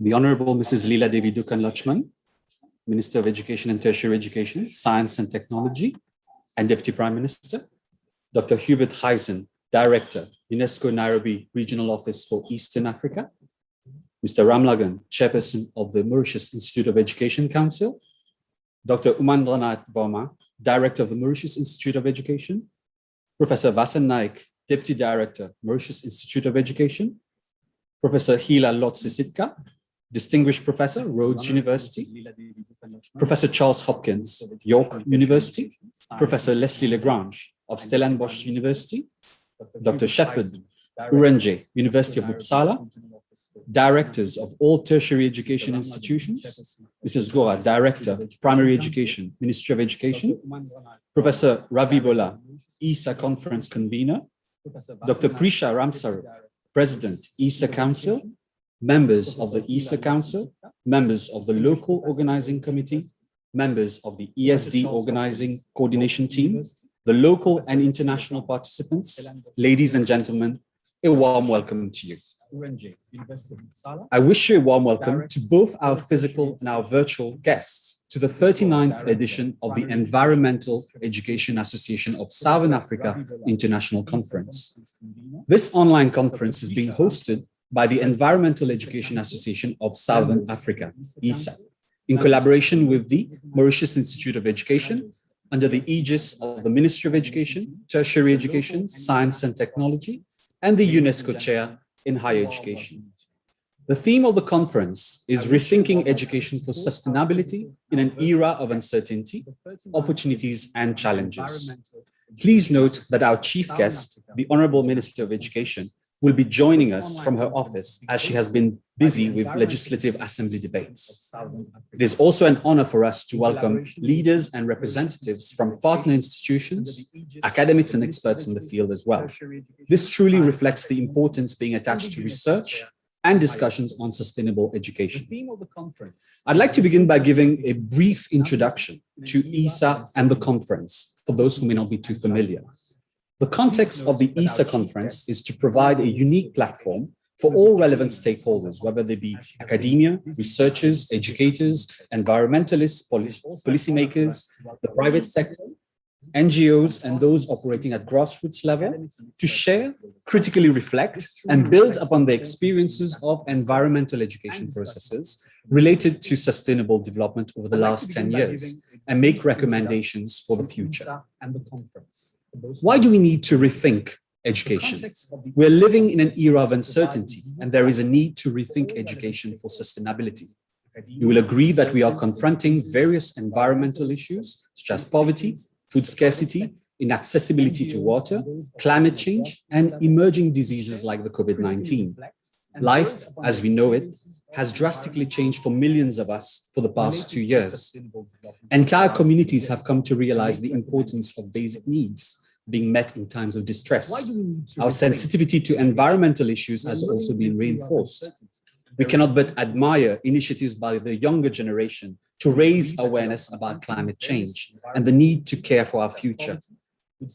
The Honorable Mrs. Leela Devi Dukan Lakshman, Minister of Education and Tertiary Education, Science and Technology, and Deputy Prime Minister. Dr. Hubert Heisen, Director, UNESCO Nairobi Regional Office for Eastern Africa. Mr. Ramlagan, Chairperson of the Mauritius Institute of Education Council. Dr. Umandranath Boma, Director of the Mauritius Institute of Education. Professor Vasan Naik, Deputy Director, Mauritius Institute of Education. Professor Hila Lotsisitka, Distinguished Professor, Rhodes University. Professor Charles Hopkins, York University. Professor Leslie Lagrange of Stellenbosch University. Dr. Shepard Urenje, University of Uppsala. Directors of all tertiary education institutions. Mrs. Gora, Director, Primary Education, Ministry of Education. Professor Ravi Bola, EEASA Conference Convener. Dr. Prisha Ramsaru, President, EEASA Council. Members of the EEASA Council, members of the Local Organizing Committee, members of the ESD Organizing Coordination Team, the local and international participants, ladies and gentlemen, a warm welcome to you. I wish you a warm welcome to both our physical and our virtual guests to the 39th edition of the Environmental Education Association of Southern Africa International Conference. This online conference is being hosted by the Environmental Education Association of Southern Africa, EEASA, in collaboration with the Mauritius Institute of Education, under the aegis of the Ministry of Education, Tertiary Education, Science and Technology, and the UNESCO Chair in Higher Education. The theme of the conference is Rethinking Education for Sustainability in an Era of Uncertainty, Opportunities and Challenges. Please note that our chief guest, the Honorable Minister of Education, will be joining us from her office as she has been busy with Legislative Assembly debates. It is also an honor for us to welcome leaders and representatives from partner institutions, academics and experts in the field as well. This truly reflects the importance being attached to research and discussions on sustainable education. I'd like to begin by giving a brief introduction to EEASA and the conference, for those who may not be too familiar. The context of the EEASA conference is to provide a unique platform for all relevant stakeholders, whether they be academia, researchers, educators, environmentalists, policymakers, the private sector, NGOs, and those operating at grassroots level, to share, critically reflect, and build upon the experiences of environmental education processes related to sustainable development over the last 10 years, and make recommendations for the future. Why do we need to rethink education? We're living in an era of uncertainty, and there is a need to rethink education for sustainability. You will agree that we are confronting various environmental issues, such as poverty, food scarcity, inaccessibility to water, climate change, and emerging diseases like the COVID-19. Life, as we know it, has drastically changed for millions of us for the past 2 years. Entire communities have come to realize the importance of basic needs being met in times of distress. Our sensitivity to environmental issues has also been reinforced. We cannot but admire initiatives by the younger generation to raise awareness about climate change and the need to care for our future.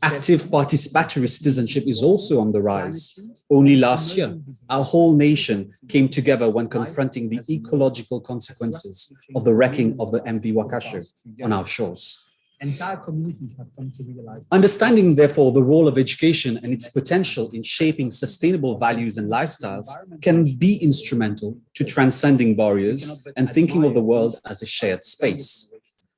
Active participatory citizenship is also on the rise. Only last year, our whole nation came together when confronting the ecological consequences of the wrecking of the MV Wakasho on our shores. Entire communities have come to realize. Understanding, therefore, the role of education and its potential in shaping sustainable values and lifestyles can be instrumental to transcending barriers and thinking of the world as a shared space.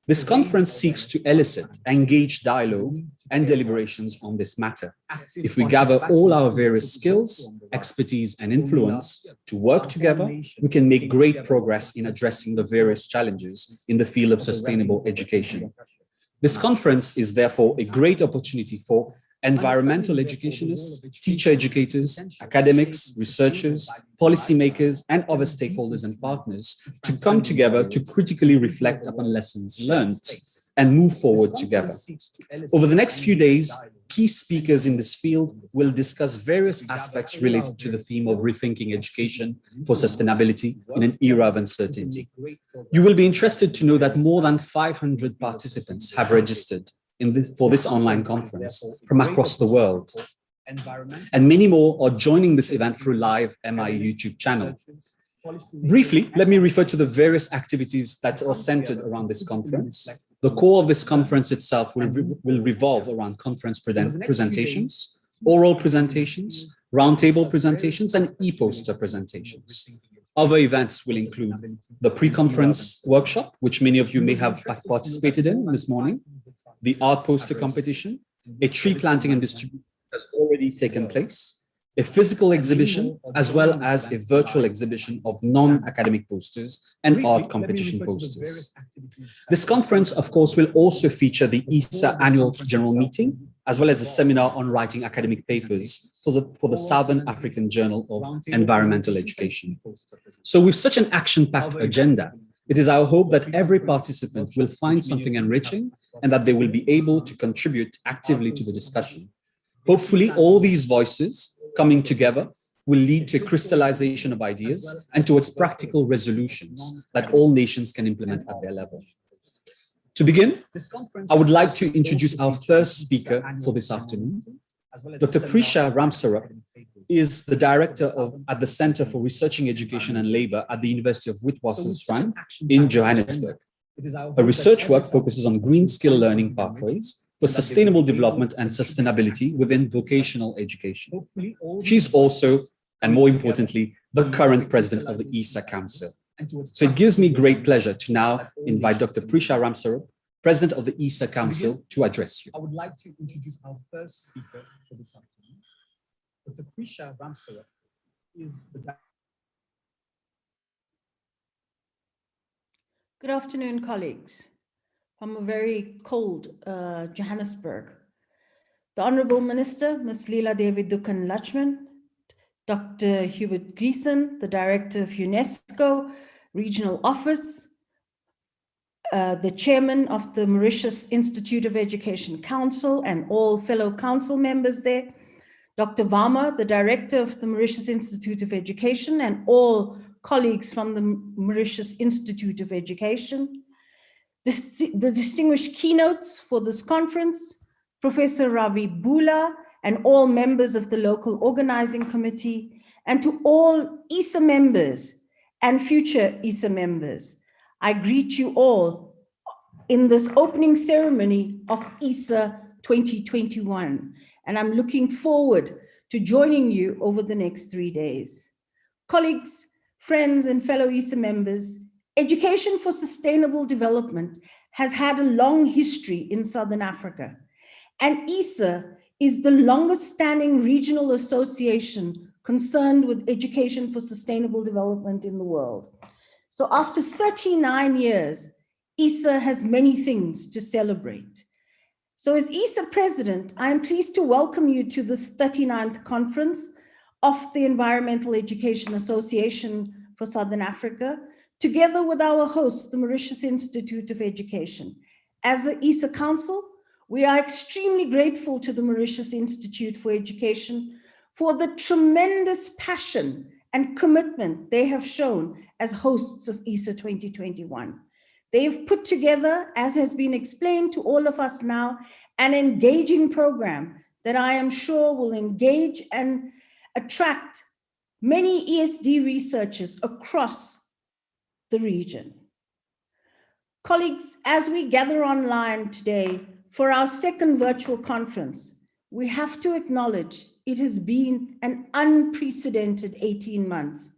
This conference seeks to elicit, engage dialogue and deliberations on this matter. If we gather all our various skills, expertise, and influence to work together, we can make great progress in addressing the various challenges in the field of sustainable education. This conference is therefore a great opportunity for environmental educationists, teacher educators, academics, researchers, policymakers, and other stakeholders and partners to come together to critically reflect upon lessons learned and move forward together. Over the next few days, key speakers in this field will discuss various aspects related to the theme of rethinking education for sustainability in an era of uncertainty. You will be interested to know that more than 500 participants have registered for this online conference from across the world. And many more are joining this event through live MI YouTube channel. Briefly, let me refer to the various activities that are centered around this conference. The core of this conference itself will revolve around conference presentations, oral presentations, roundtable presentations, and e-poster presentations. Other events will include the pre-conference workshop, which many of you may have participated in this morning, the art poster competition, a tree planting and distribution has already taken place, a physical exhibition, as well as a virtual exhibition of non-academic posters and art competition posters. This conference, of course, will also feature the EEASA annual general meeting, as well as a seminar on writing academic papers for the Southern African Journal of Environmental Education. So with such an action-packed agenda, it is our hope that every participant will find something enriching and that they will be able to contribute actively to the discussion. Hopefully, all these voices coming together will lead to a crystallization of ideas and towards practical resolutions that all nations can implement at their level. To begin, I would like to introduce our first speaker for this afternoon. Dr. Prisha Ramsarup is the director at the Center for Researching Education and Labor at the University of Witwatersrand in Johannesburg. Her research work focuses on green skill learning pathways for sustainable development and sustainability within vocational education. She's also, and more importantly, the current president of the EEASA Council. So it gives me great pleasure to now invite Dr. Prisha Ramsarup, president of the EEASA Council, to address you. I would like to introduce our first speaker for this afternoon. Dr. Prisha Ramsarup is the... Good afternoon, colleagues. From a very cold Johannesburg. The Honourable Minister, Ms. Leela Devi Dukan Lachman, Dr. Hubert Gieson, the Director of UNESCO Regional Office, the Chairman of the Mauritius Institute of Education Council and all fellow council members there, Dr. Varma, the Director of the Mauritius Institute of Education and all colleagues from the Mauritius Institute of Education, the distinguished keynotes for this conference, Professor Ravi Bula and all members of the local organizing committee, and to all EEASA members and future EEASA members, I greet you all in this opening ceremony of EEASA 2021, and I'm looking forward to joining you over the next 3 days. Colleagues, friends, and fellow EEASA members, education for sustainable development has had a long history in Southern Africa, and EEASA is the longest standing regional association concerned with education for sustainable development in the world. So after 39 years, EEASA has many things to celebrate. So as EEASA president, I am pleased to welcome you to this 39th conference of the Environmental Education Association for Southern Africa, together with our host, the Mauritius Institute of Education. As the EEASA Council, we are extremely grateful to the Mauritius Institute for Education for the tremendous passion and commitment they have shown as hosts of EEASA 2021. They have put together, as has been explained to all of us now, an engaging program that I am sure will engage and attract many ESD researchers across the region. Colleagues, as we gather online today for our second virtual conference, we have to acknowledge it has been an unprecedented 18 months.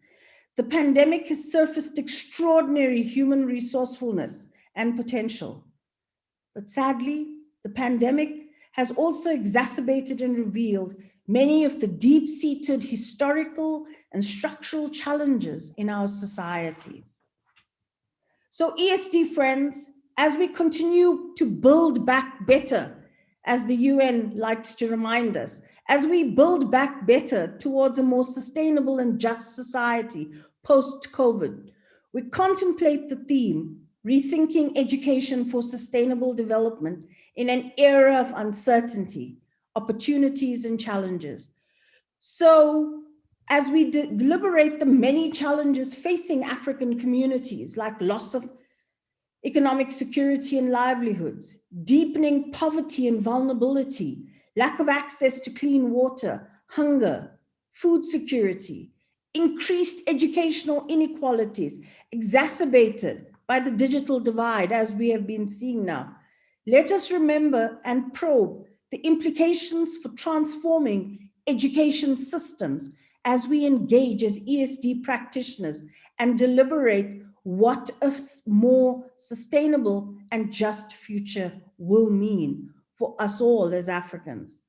The pandemic has surfaced extraordinary human resourcefulness and potential. But sadly, the pandemic has also exacerbated and revealed many of the deep-seated historical and structural challenges in our society. So ESD friends, as we continue to build back better, as the UN likes to remind us, as we build back better towards a more sustainable and just society post-COVID, we contemplate the theme, rethinking education for sustainable development in an era of uncertainty, opportunities and challenges. So as we deliberate the many challenges facing African communities, like loss of economic security and livelihoods, deepening poverty and vulnerability, lack of access to clean water, hunger, food security, increased educational inequalities, exacerbated by the digital divide, as we have been seeing now. Let us remember and probe the implications for transforming education systems as we engage as ESD practitioners and deliberate what a more sustainable and just future will mean for us all as Africans.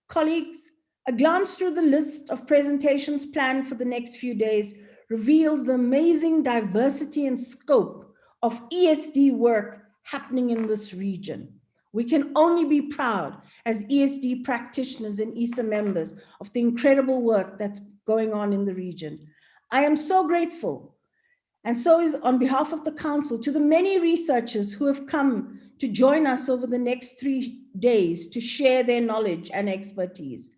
Colleagues, a glance through the list of presentations planned for the next few days reveals the amazing diversity and scope of ESD work happening in this region. We can only be proud as ESD practitioners and EEASA members of the incredible work that's going on in the region. I am so grateful, and so is on behalf of the Council, to the many researchers who have come to join us over the next 3 days to share their knowledge and expertise.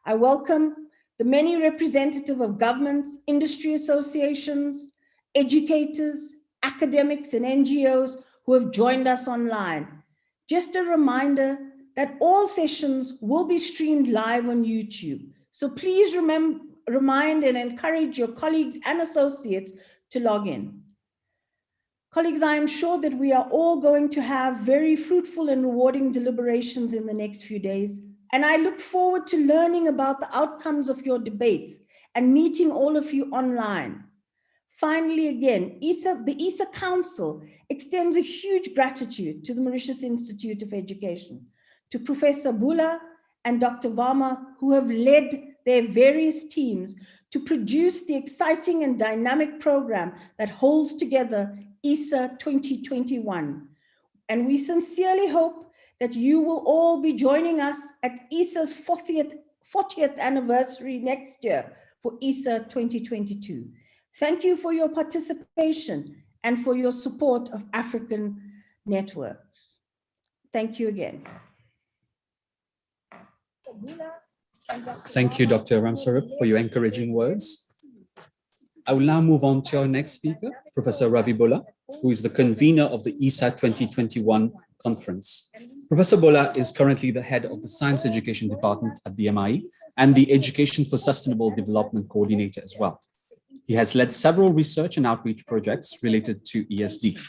I welcome the many representatives of governments, industry associations, educators, academics, and NGOs who have joined us online. Just a reminder that all sessions will be streamed live on YouTube. So please remind and encourage your colleagues and associates to log in. Colleagues, I am sure that we are all going to have very fruitful and rewarding deliberations in the next few days. And I look forward to learning about the outcomes of your debates and meeting all of you online. Finally, again, the EEASA Council extends a huge gratitude to the Mauritius Institute of Education, to Professor Bula and Dr. Varma, who have led their various teams to produce the exciting and dynamic program that holds together EEASA 2021. And we sincerely hope that you will all be joining us at EEASA's 40th anniversary next year for EEASA 2022. Thank you for your participation and for your support of African networks. Thank you again. Thank you, Dr. Ramsarup, for your encouraging words. I will now move on to our next speaker, Professor Ravi Bola, who is the convener of the EEASA 2021 conference. Professor Bola is currently the head of the Science Education Department at the MIE and the Education for Sustainable Development Coordinator as well. He has led several research and outreach projects related to ESD.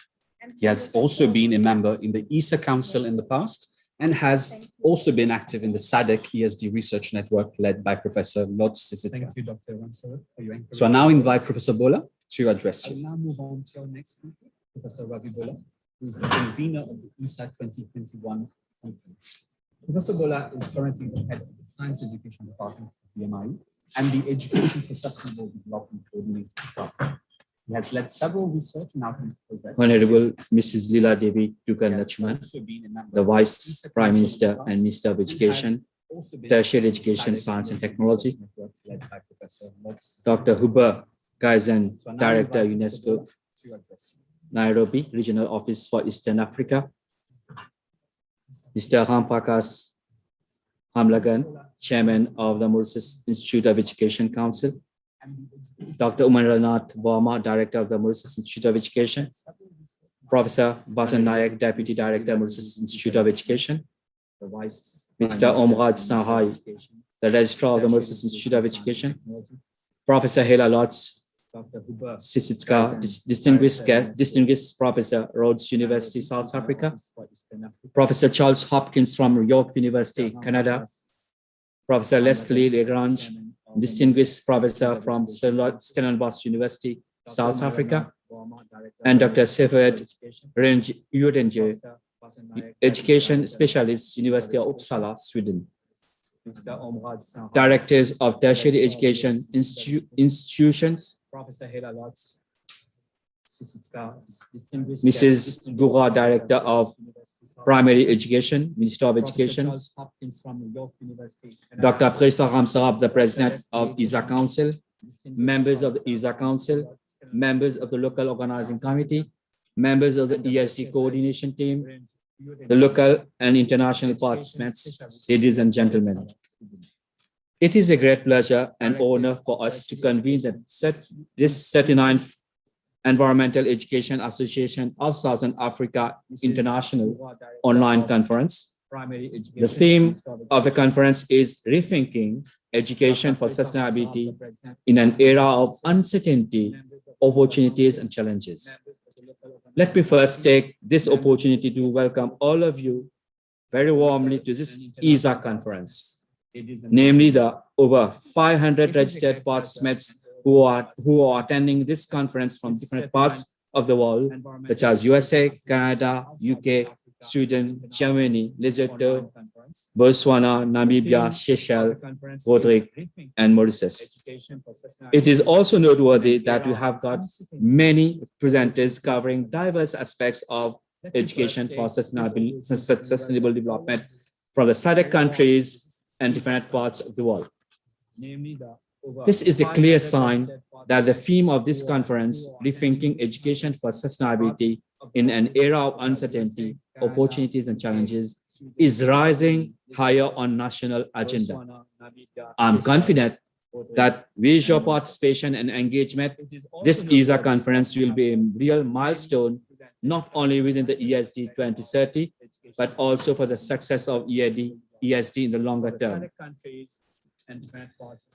He has also been a member in the EEASA Council in the past and has also been active in the SADC ESD Research Network led by Professor Lodz Sisitka. Thank you, Dr. Ramsarup, for your encouragement. So I now invite Professor Bola to address you. I will now move on to our next speaker, Professor Ravi Bola, who is the convener of the EEASA 2021 conference. Professor Bola is currently the head of the Science Education Department at the MIE and the Education for Sustainable Development Coordinator as well. He has led several research and outreach projects. Honorable Mrs. Leela Devi Dukan-Lachman, the Vice Prime Minister and Minister of Education, Tertiary Education, Science and Technology, Dr. Huber Kaizen, Director, UNESCO, Nairobi, Regional Office for Eastern Africa, Mr. Rampakas Hamlagan, Chairman of the Mauritius Institute of Education Council, Dr. Umaranath Varma, Director of the Mauritius Institute of Education, Professor Basan Nayak, Deputy Director, Mauritius Institute of Education, Mr. Omraj Sahai, the Registrar of the Mauritius Institute of Education, Professor Hela Lodz Sisitka, Distinguished Professor, Rhodes University, South Africa, Professor Charles Hopkins from York University, Canada, Professor Leslie Legrange, Distinguished Professor from Stellenbosch University, South Africa, and Dr. Seferd Urenje, Education Specialist, University of Uppsala, Sweden. Directors of Tertiary Education Institutions, Mrs. Gura, Director of Primary Education, Minister of Education, Dr. Presa Ramsarup, the President of EEASA Council, members of the EEASA Council, members of the Local Organizing Committee, members of the ESD Coordination Team, the local and international participants, ladies and gentlemen. It is a great pleasure and honor for us to convene this 39th Environmental Education Association of Southern Africa International Online Conference. The theme of the conference is Rethinking Education for Sustainability in an Era of Uncertainty, Opportunities and Challenges. Let me first take this opportunity to welcome all of you very warmly to this EEASA conference, namely the over 500 registered participants who are attending this conference from different parts of the world, such as USA, Canada, UK, Sweden, Germany, Lesotho, Botswana, Namibia, Seychelles, Rodrigue, and Mauritius. It is also noteworthy that we have got many presenters covering diverse aspects of education for sustainable development from the SADC countries and different parts of the world. This is a clear sign that the theme of this conference, Rethinking Education for Sustainability in an Era of Uncertainty, Opportunities and Challenges, is rising higher on national agenda. I'm confident that with your participation and engagement, this EEASA conference will be a real milestone, not only within the ESD 2030, but also for the success of ESD in the longer term.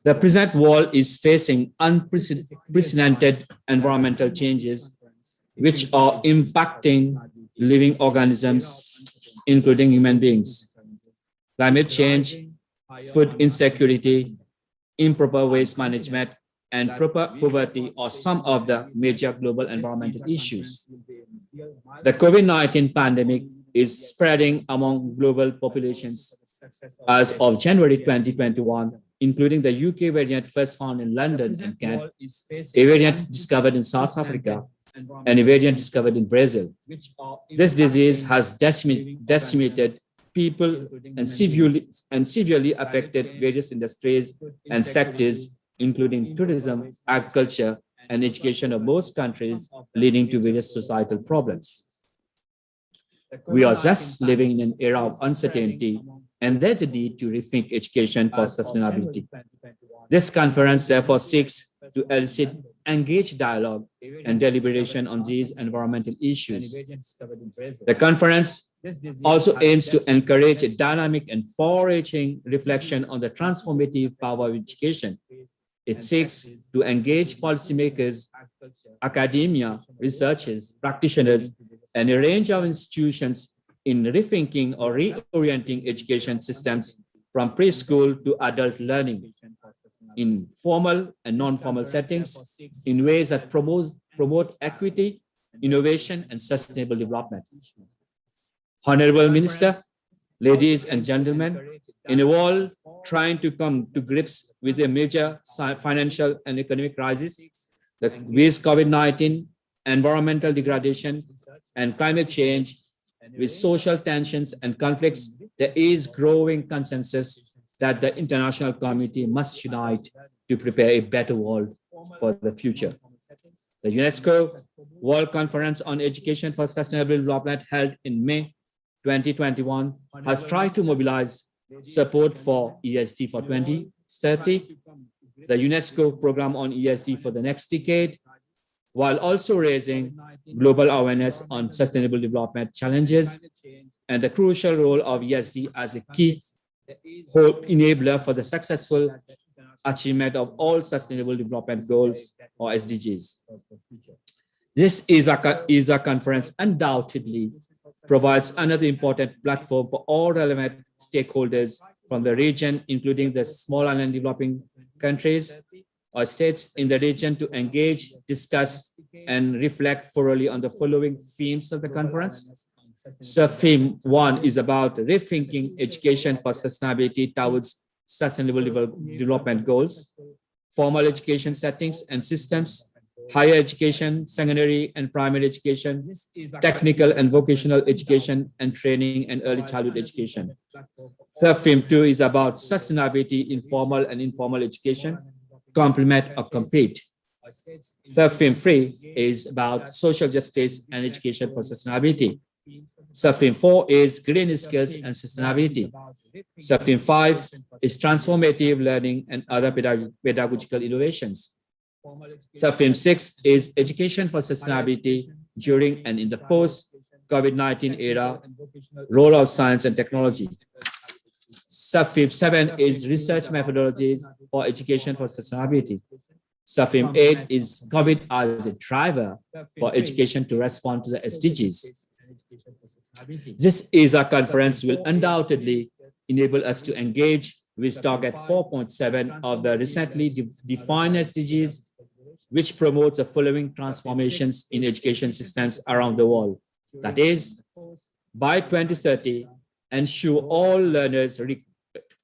The present world is facing unprecedented environmental changes, which are impacting living organisms, including human beings. Climate change, food insecurity, improper waste management, and poverty are some of the major global environmental issues. The COVID-19 pandemic is spreading among global populations. As of January 2021, including the UK variant first found in London and Kent, a variant discovered in South Africa, and a variant discovered in Brazil. This disease has decimated people and severely affected various industries and sectors, including tourism, agriculture, and education of most countries, leading to various societal problems. We are thus living in an era of uncertainty, and there's a need to rethink education for sustainability. This conference therefore seeks to elicit engaged dialogue and deliberation on these environmental issues. The conference also aims to encourage a dynamic and far-reaching reflection on the transformative power of education. It seeks to engage policymakers, academia, researchers, practitioners, and a range of institutions in rethinking or reorienting education systems from preschool to adult learning in formal and non-formal settings in ways that promote equity, innovation, and sustainable development. Honorable Minister, ladies and gentlemen, in a world trying to come to grips with a major financial and economic crisis, with COVID-19, environmental degradation, and climate change, with social tensions and conflicts, there is growing consensus that the international community must unite to prepare a better world for the future. The UNESCO World Conference on Education for Sustainable Development held in May 2021 has tried to mobilize support for ESD for 2030, the UNESCO program on ESD for the next decade, while also raising global awareness on sustainable development challenges and the crucial role of ESD as a key enabler for the successful achievement of all sustainable development goals or SDGs. This EEASA conference undoubtedly provides another important platform for all relevant stakeholders from the region, including the small and developing countries or states in the region, to engage, discuss, and reflect thoroughly on the following themes of the conference. So theme 1 is about rethinking education for sustainability towards sustainable development goals, formal education settings and systems, higher education, secondary and primary education, technical and vocational education, and training and early childhood education. Third theme 2 is about sustainability in formal and informal education, complement or compete. Third theme 3 is about social justice and education for sustainability. Subtheme 4 is green skills and sustainability. Subtheme 5 is transformative learning and other pedagogical innovations. Subtheme 6 is education for sustainability during and in the post-COVID-19 era, role of science and technology. Subtheme 7 is research methodologies for education for sustainability. Subtheme 8 is COVID as a driver for education to respond to the SDGs. This EEASA conference will undoubtedly enable us to engage with target 4.7 of the recently defined SDGs, which promotes the following transformations in education systems around the world. That is, by 2030, ensure all learners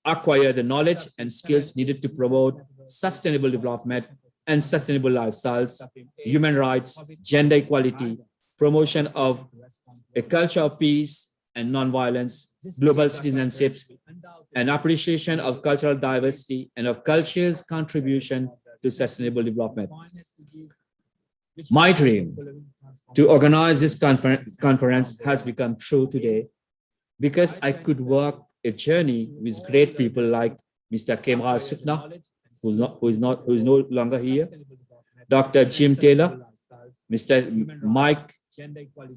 acquire the knowledge and skills needed to promote sustainable development and sustainable lifestyles, human rights, gender equality, promotion of a culture of peace and non-violence, global citizenship, and appreciation of cultural diversity and of culture's contribution to sustainable development. My dream to organize this conference has become true today because I could work a journey with great people like Mr. Kemra Sukna, who is no longer here, Dr. Jim Taylor, Mr. Mike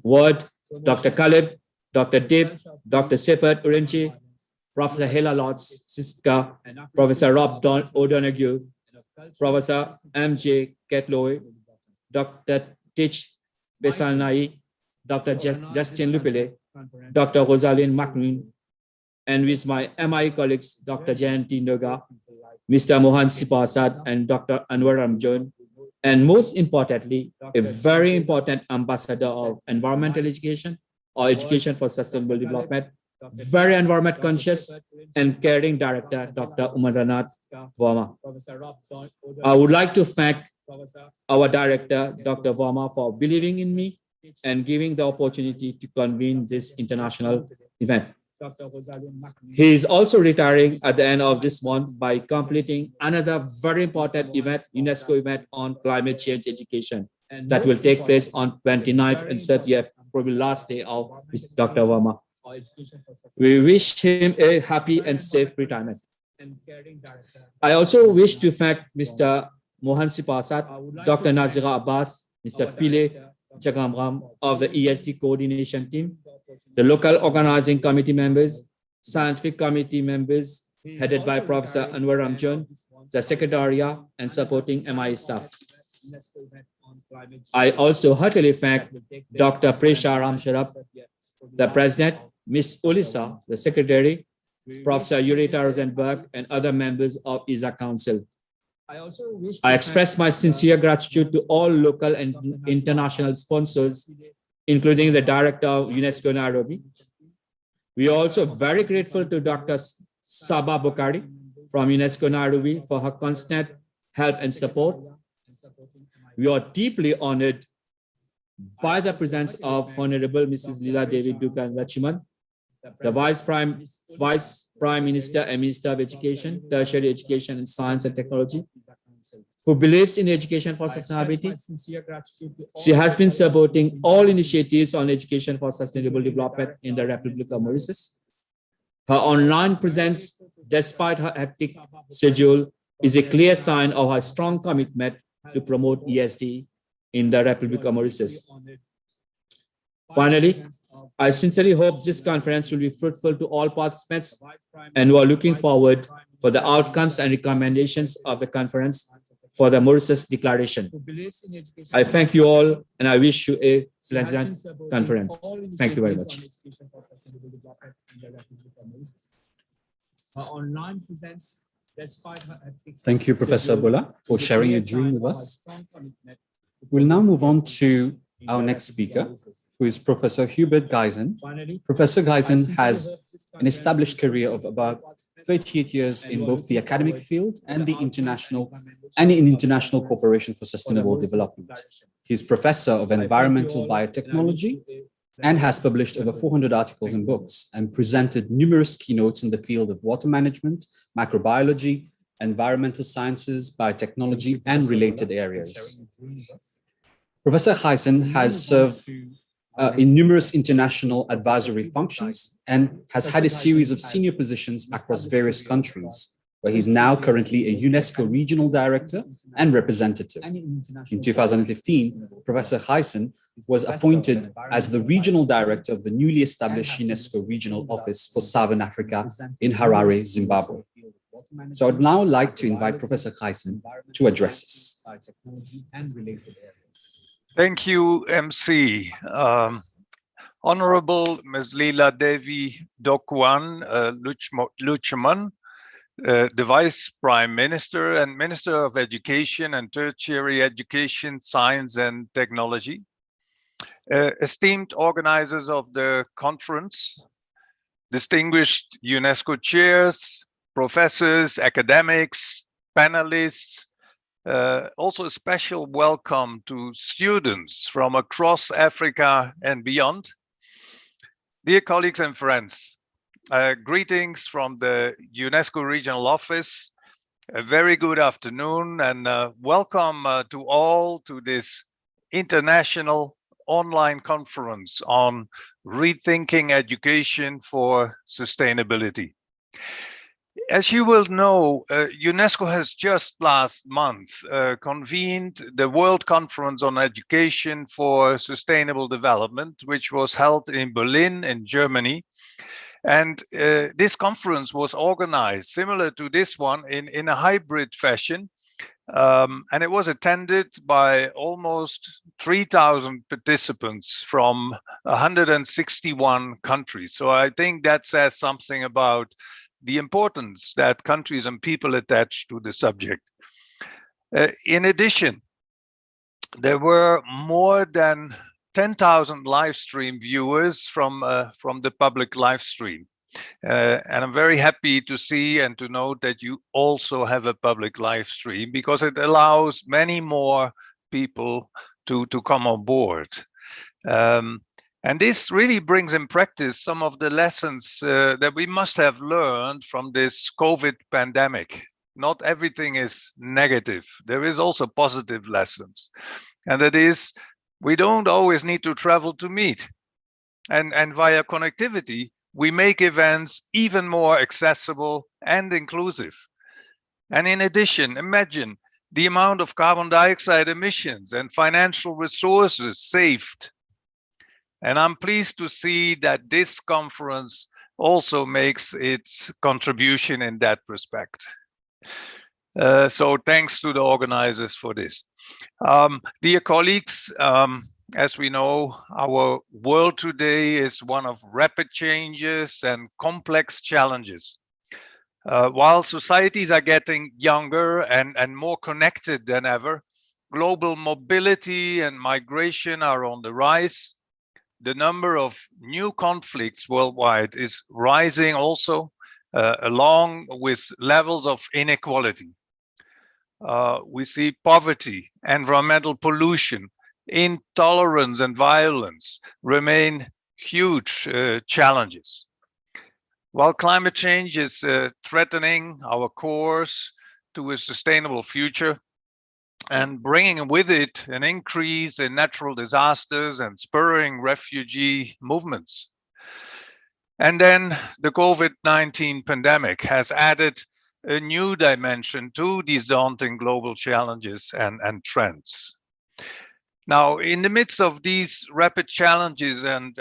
Ward, Dr. Khalid, Dr. Dib, Dr. Sepet Urenchi, Professor Hela Lotz Siska, Professor Rob O'Donoghue, Professor M.J. Ketloy, Dr. Tich Besalnai, Dr. Justin Lupile, Dr. Rosalind McMinn, and with my MI colleagues, Dr. Jayanti Noga, Mr. Mohan Sipasad, and Dr. Anwar Ramjan, and most importantly, a very important ambassador of environmental education or education for sustainable development, very environment conscious and caring director, Dr. Umaranath Verma. I would like to thank our director, Dr. Verma, for believing in me and giving the opportunity to convene this international event. He is also retiring at the end of this month by completing another very important event, UNESCO event on climate change education that will take place on 29th and 30th, probably last day of Dr. Verma. We wish him a happy and safe retirement. I also wish to thank Mr. Mohan Sipasat, Dr. Nazira Abbas, Mr. Pile Jagamram of the ESD coordination team, the local organizing committee members, scientific committee members headed by Professor Anwar Ramjan, the secretariat and supporting MI staff. I also heartily thank Dr. Presha Ramsharaf, the president, Ms. Ulisa, the secretary, Professor Yurita Rosenberg, and other members of EEASA Council. I express my sincere gratitude to all local and international sponsors, including the director of UNESCO Nairobi. We are also very grateful to Dr. Saba Bukhari from UNESCO Nairobi for her constant help and support. We are deeply honored by the presence of Honorable Mrs. Leela Devi Dukan Lachiman, the Vice Prime Minister and Minister of Education, Tertiary Education and Science and Technology, who believes in education for sustainability. She has been supporting all initiatives on education for sustainable development in the Republic of Mauritius. Her online presence, despite her hectic schedule, is a clear sign of her strong commitment to promote ESD in the Republic of Mauritius. Finally, I sincerely hope this conference will be fruitful to all participants, and we are looking forward for the outcomes and recommendations of the conference for the Mauritius Declaration. I thank you all, and I wish you a pleasant conference. Thank you very much. Thank you, Professor Bola, for sharing your dream with us. We'll now move on to our next speaker, who is Professor Hubert Geisen. Professor Geisen has an established career of about 38 years in both the academic field and in international cooperation for sustainable development. He is Professor of Environmental Biotechnology and has published over 400 articles and books and presented numerous keynotes in the field of water management, microbiology, environmental sciences, biotechnology, and related areas. Professor Geisen has served in numerous international advisory functions and has had a series of senior positions across various countries, where he's now currently a UNESCO regional director and representative. In 2015, Professor Gijssen was appointed as the regional director of the newly established UNESCO regional office for Southern Africa in Harare, Zimbabwe. So I'd now like to invite Professor Gijssen to address us. Thank you, MC. Honorable Ms. Leela Devi Dokuan Luchman, the Vice Prime Minister and Minister of Education and Tertiary Education, Science and Technology, esteemed organizers of the conference, distinguished UNESCO chairs, professors, academics, panelists, also a special welcome to students from across Africa and beyond. Dear colleagues and friends, greetings from the UNESCO Regional Office. A very good afternoon and welcome to all to this international online conference on rethinking education for sustainability. As you will know, UNESCO has just last month convened the World Conference on Education for Sustainable Development, which was held in Berlin in Germany. And this conference was organized similar to this one in a hybrid fashion. And it was attended by almost 3,000 participants from 161 countries. So I think that says something about the importance that countries and people attach to the subject. In addition, there were more than 10,000 live stream viewers from the public live stream. And I'm very happy to see and to note that you also have a public live stream because it allows many more people to come on board. And this really brings in practice some of the lessons that we must have learned from this COVID pandemic. Not everything is negative. There is also positive lessons. And that is, we don't always need to travel to meet. And via connectivity, we make events even more accessible and inclusive. And in addition, imagine the amount of carbon dioxide emissions and financial resources saved. And I'm pleased to see that this conference also makes its contribution in that respect. So thanks to the organizers for this. Dear colleagues, as we know, our world today is one of rapid changes and complex challenges. While societies are getting younger and more connected than ever, global mobility and migration are on the rise. The number of new conflicts worldwide is rising also, along with levels of inequality. We see poverty, environmental pollution, intolerance and violence remain huge challenges. While climate change is threatening our course to a sustainable future and bringing with it an increase in natural disasters and spurring refugee movements. And then the COVID-19 pandemic has added a new dimension to these daunting global challenges and trends. Now, in the midst of these rapid challenges and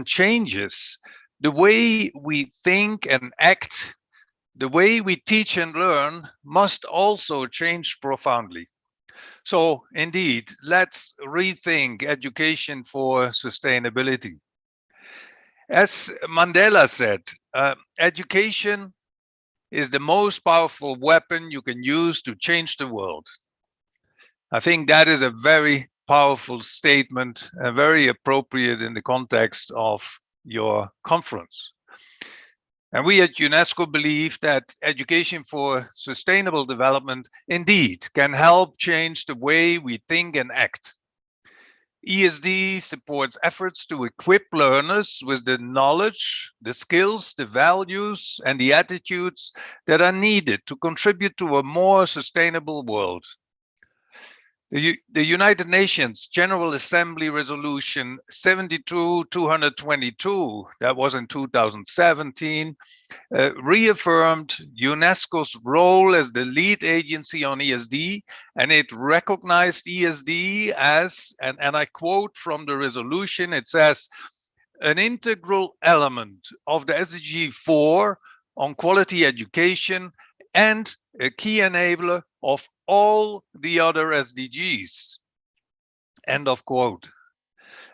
changes, the way we think and act, the way we teach and learn must also change profoundly. So indeed, let's rethink education for sustainability. As Mandela said, education is the most powerful weapon you can use to change the world. I think that is a very powerful statement and very appropriate in the context of your conference. And we at UNESCO believe that education for sustainable development indeed can help change the way we think and act. ESD supports efforts to equip learners with the knowledge, the skills, the values, and the attitudes that are needed to contribute to a more sustainable world. The United Nations General Assembly Resolution 72-222, that was in 2017, reaffirmed UNESCO's role as the lead agency on ESD, and it recognized ESD as, and I quote from the resolution, it says, an integral element of the SDG 4 on quality education and a key enabler of all the other SDGs. End of quote.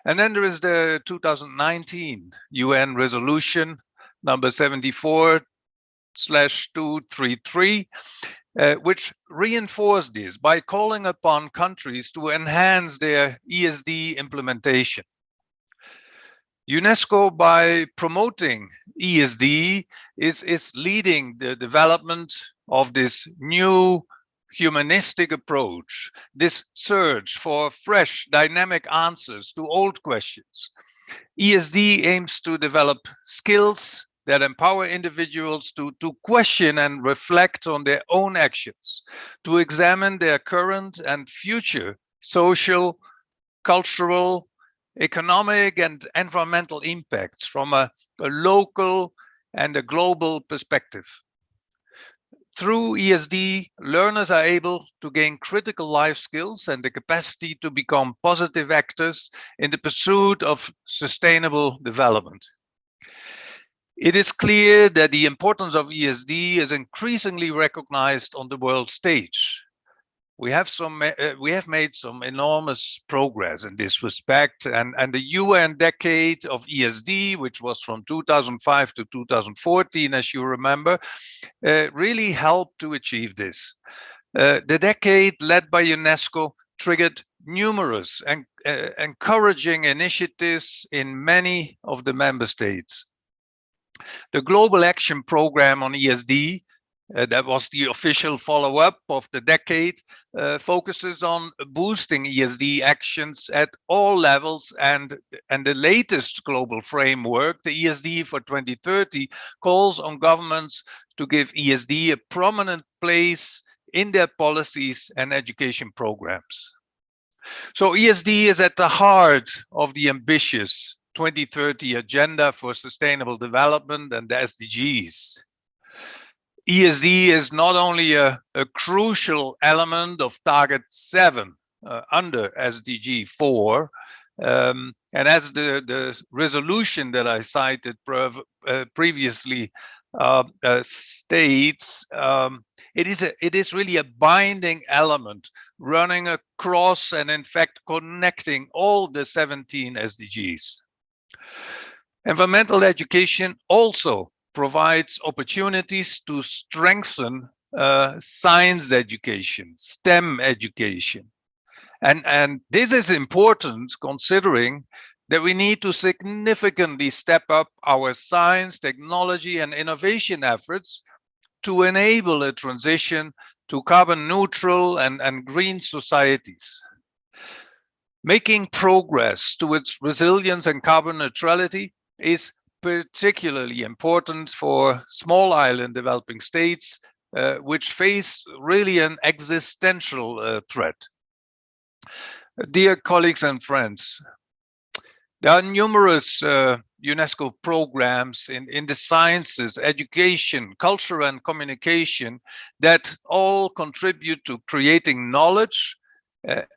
And then there is the 2019 UN resolution number 74/233, which reinforced this by calling upon countries to enhance their ESD implementation. UNESCO, by promoting ESD, is leading the development of this new humanistic approach, this search for fresh, dynamic answers to old questions. ESD aims to develop skills that empower individuals to question and reflect on their own actions, to examine their current and future social, cultural, economic and environmental impacts from a local and a global perspective. Through ESD, learners are able to gain critical life skills and the capacity to become positive actors in the pursuit of sustainable development. It is clear that the importance of ESD is increasingly recognized on the world stage. We have made some enormous progress in this respect, and the UN decade of ESD, which was from 2005 to 2014, as you remember, really helped to achieve this. The decade led by UNESCO triggered numerous and encouraging initiatives in many of the member states. The Global Action Program on ESD, that was the official follow-up of the decade, focuses on boosting ESD actions at all levels, and the latest global framework, the ESD for 2030, calls on governments to give ESD a prominent place in their policies and education programs. So ESD is at the heart of the ambitious 2030 Agenda for Sustainable Development and the SDGs. ESD is not only a crucial element of Target 7 under SDG 4, and as the resolution that I cited previously states, it is really a binding element running across and in fact connecting all the 17 SDGs. Environmental education also provides opportunities to strengthen science education, STEM education. And this is important considering that we need to significantly step up our science, technology, and innovation efforts to enable a transition to carbon neutral and green societies. Making progress towards resilience and carbon neutrality is particularly important for small island developing states, which face really an existential threat. Dear colleagues and friends, there are numerous UNESCO programs in the sciences, education, culture, and communication that all contribute to creating knowledge,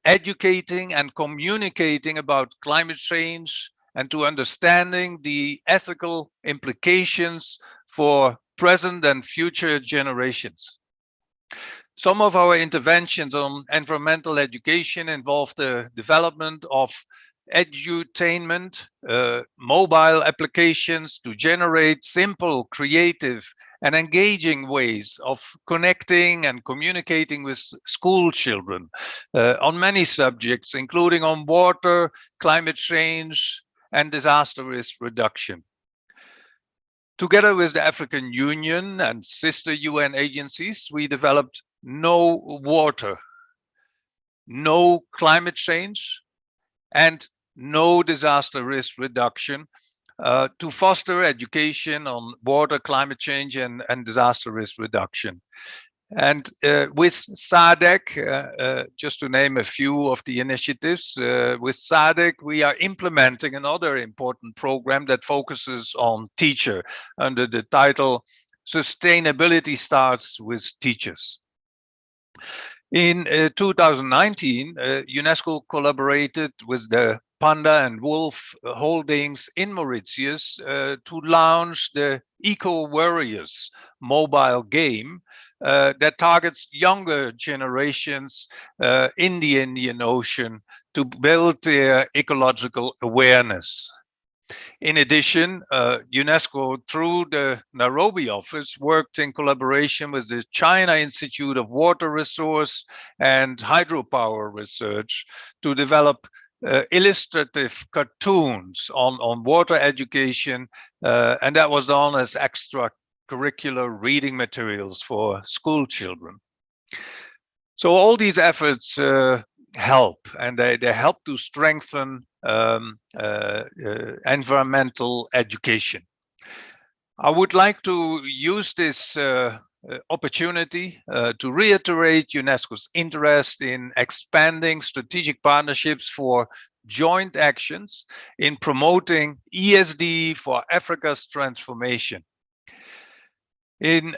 educating and communicating about climate change, and to understanding the ethical implications for present and future generations. Some of our interventions on environmental education involve the development of edutainment, mobile applications to generate simple, creative, and engaging ways of connecting and communicating with school children on many subjects, including on water, climate change, and disaster risk reduction. Together with the African Union and sister UN agencies, we developed No Water, No Climate Change, and No Disaster Risk Reduction to foster education on water, climate change, and disaster risk reduction. And with SADC, just to name a few of the initiatives, with SADC, we are implementing another important program that focuses on teacher under the title Sustainability Starts with Teachers. In 2019, UNESCO collaborated with the Panda and Wolf Holdings in Mauritius to launch the Eco Warriors mobile game that targets younger generations in the Indian Ocean to build their ecological awareness. In addition, UNESCO, through the Nairobi office, worked in collaboration with the China Institute of Water Resource and Hydropower Research to develop illustrative cartoons on water education, and that was done as extracurricular reading materials for school children. So all these efforts help, and they help to strengthen environmental education. I would like to use this opportunity to reiterate UNESCO's interest in expanding strategic partnerships for joint actions in promoting ESD for Africa's transformation. In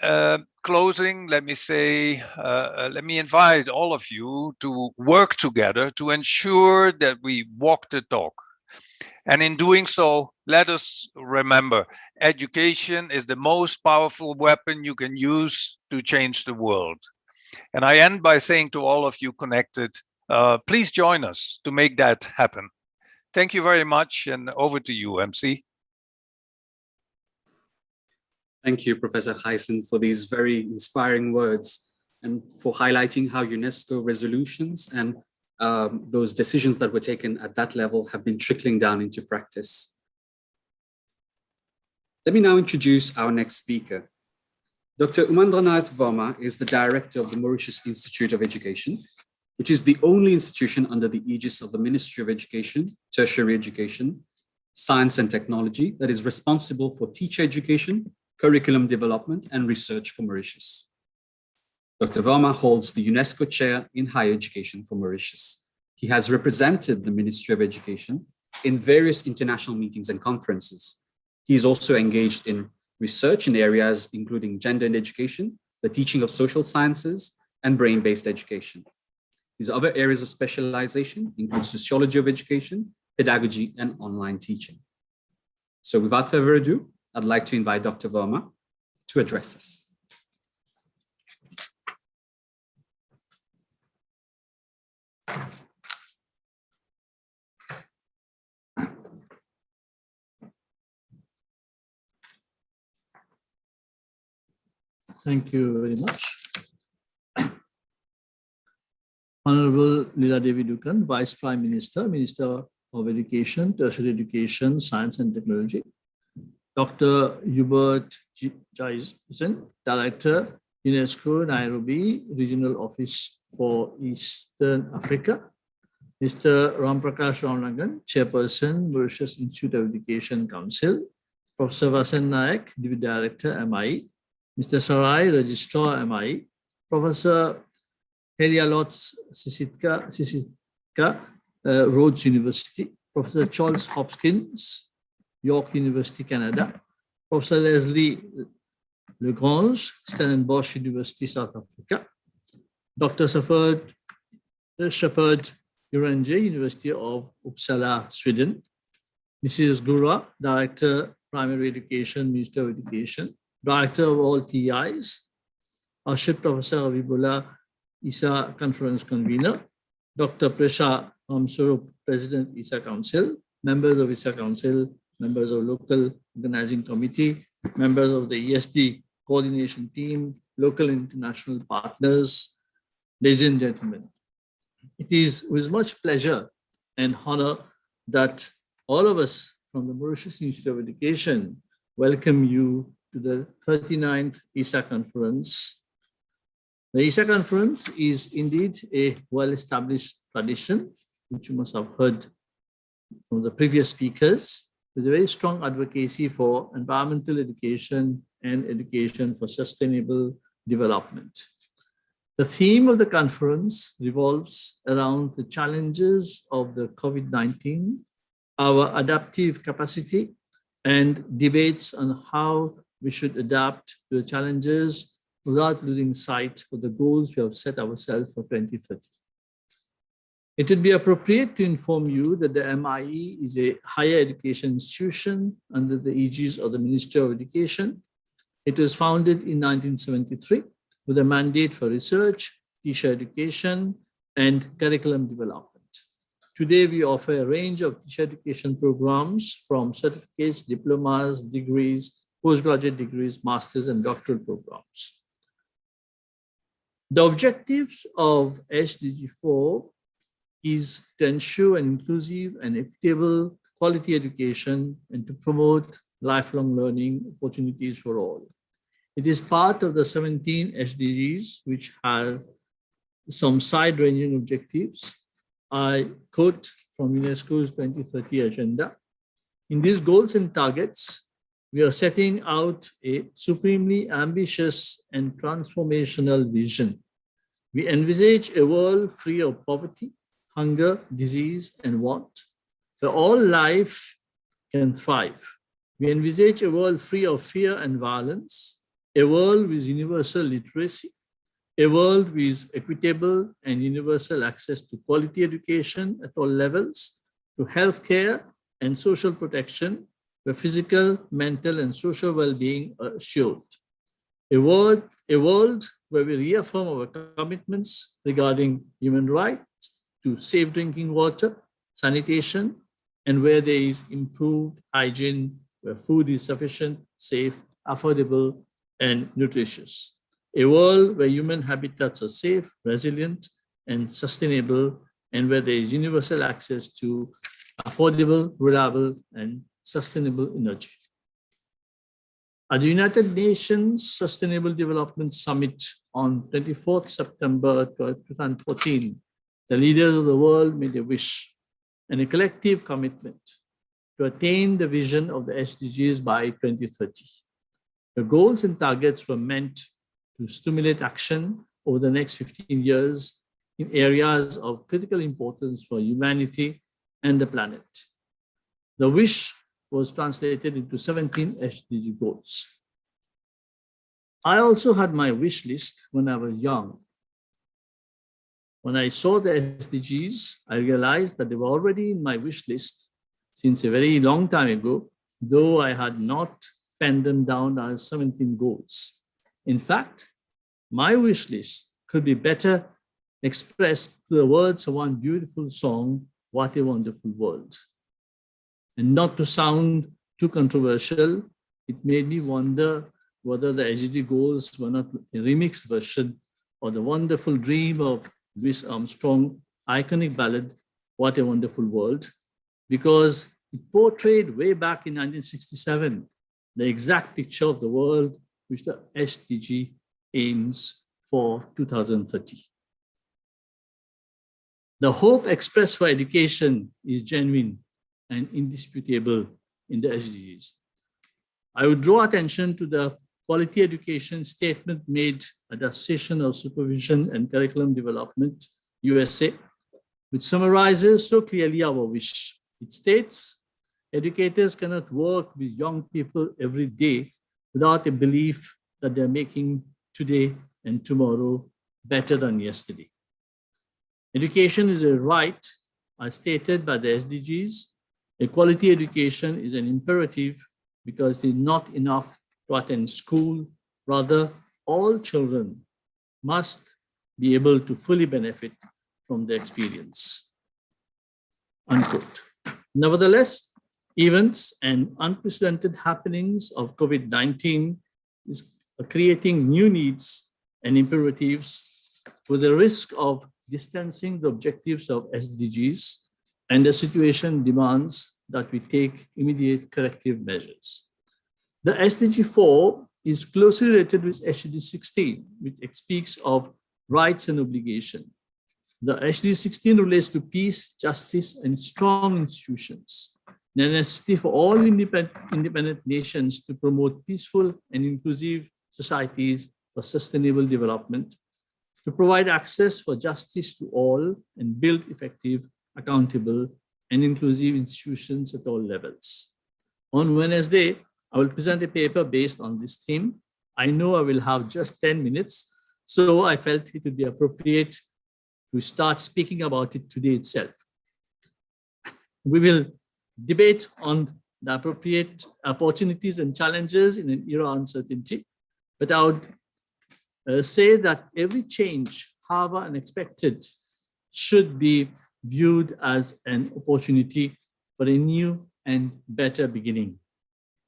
closing, let me invite all of you to work together to ensure that we walk the talk. And in doing so, let us remember, education is the most powerful weapon you can use to change the world. And I end by saying to all of you connected, please join us to make that happen. Thank you very much, and over to you, MC. Thank you, Professor Hysen, for these very inspiring words and for highlighting how UNESCO resolutions and those decisions that were taken at that level have been trickling down into practice. Let me now introduce our next speaker. Dr. Umandranath Verma is the director of the Mauritius Institute of Education, which is the only institution under the aegis of the Ministry of Education, Tertiary Education, Science and Technology that is responsible for teacher education, curriculum development, and research for Mauritius. Dr. Verma holds the UNESCO Chair in Higher Education for Mauritius. He has represented the Ministry of Education in various international meetings and conferences. He is also engaged in research in areas including gender and education, the teaching of social sciences, and brain-based education. His other areas of specialization include sociology of education, pedagogy, and online teaching. So without further ado, I'd like to invite Dr. Verma to address us. Thank you very much. Honorable Leela Devi Dukan, Vice Prime Minister, Minister of Education, Tertiary Education, Science and Technology. Dr. Hubert Hysen, Director, UNESCO Nairobi Regional Office for Eastern Africa. Mr. Ramprakash Ramnagan, Chairperson, Mauritius Institute of Education Council. Professor Vasan Nayak, Deputy Director, MI. Mr. Sarai, Registrar, MI. Professor Helialots Sisitka, Rhodes University. Professor Charles Hopkins, York University, Canada. Professor Leslie Legrange, Stellenbosch University, South Africa. Dr. Shepard Uranje, University of Uppsala, Sweden. Mrs. Gura, Director, Primary Education, Minister of Education. Director of all TIs. Ashit Professor Abibullah EEASA Conference Convener. Dr. Presha Amsurup, President, EEASA Council. Members of EEASA Council, members of local organizing committee, members of the ESD coordination team, local and international partners, ladies and gentlemen. It is with much pleasure and honor that all of us from the Mauritius Institute of Education welcome you to the 39th EEASA Conference. The EEASA Conference is indeed a well-established tradition, which you must have heard from the previous speakers, with a very strong advocacy for environmental education and education for sustainable development. The theme of the conference revolves around the challenges of the COVID-19, our adaptive capacity, and debates on how we should adapt to the challenges without losing sight of the goals we have set ourselves for 2030. It would be appropriate to inform you that the MIE is a higher education institution under the aegis of the Ministry of Education. It was founded in 1973 with a mandate for research, teacher education, and curriculum development. Today, we offer a range of teacher education programs from certificates, diplomas, degrees, postgraduate degrees, masters, and doctoral programs. The objectives of SDG 4 is to ensure an inclusive and equitable quality education and to promote lifelong learning opportunities for all. It is part of the 17 SDGs, which have some side-ranging objectives. I quote from UNESCO's 2030 agenda. In these goals and targets, we are setting out a supremely ambitious and transformational vision. We envisage a world free of poverty, hunger, disease, and want, where all life can thrive. We envisage a world free of fear and violence, a world with universal literacy, a world with equitable and universal access to quality education at all levels, to healthcare and social protection, where physical, mental, and social well-being are assured. A world where we reaffirm our commitments regarding human rights, to safe drinking water, sanitation, and where there is improved hygiene, where food is sufficient, safe, affordable, and nutritious. A world where human habitats are safe, resilient, and sustainable, and where there is universal access to affordable, reliable, and sustainable energy. At the United Nations Sustainable Development Summit on 24th September 2014, the leaders of the world made a wish and a collective commitment to attain the vision of the SDGs by 2030. The goals and targets were meant to stimulate action over the next 15 years in areas of critical importance for humanity and the planet. The wish was translated into 17 SDG goals. I also had my wish list when I was young. When I saw the SDGs, I realized that they were already in my wish list since a very long time ago, though I had not penned them down as 17 goals. In fact, my wish list could be better expressed through the words of one beautiful song, What a Wonderful World. And not to sound too controversial, it made me wonder whether the SDG goals were not a remix version of the wonderful dream of Louis Armstrong's iconic ballad, What a Wonderful World, because it portrayed way back in 1967 the exact picture of the world which the SDG aims for 2030. The hope expressed for education is genuine and indisputable in the SDGs. I would draw attention to the quality education statement made at the Session of Supervision and Curriculum Development, USA, which summarizes so clearly our wish. It states, educators cannot work with young people every day without a belief that they're making today and tomorrow better than yesterday. Education is a right, as stated by the SDGs. A quality education is an imperative because it is not enough to attend school. Rather, all children must be able to fully benefit from the experience. Unquote. Nevertheless, events and unprecedented happenings of COVID-19 is creating new needs and imperatives with the risk of distancing the objectives of SDGs, and the situation demands that we take immediate corrective measures. The SDG 4 is closely related with SDG 16, which speaks of rights and obligation. The SDG 16 relates to peace, justice, and strong institutions, the necessity for all independent nations to promote peaceful and inclusive societies for sustainable development, to provide access for justice to all and build effective, accountable, and inclusive institutions at all levels. On Wednesday, I will present a paper based on this theme. I know I will have just 10 minutes, so I felt it would be appropriate to start speaking about it today itself. We will debate on the appropriate opportunities and challenges in an era of uncertainty, but I would say that every change, however unexpected, should be viewed as an opportunity for a new and better beginning.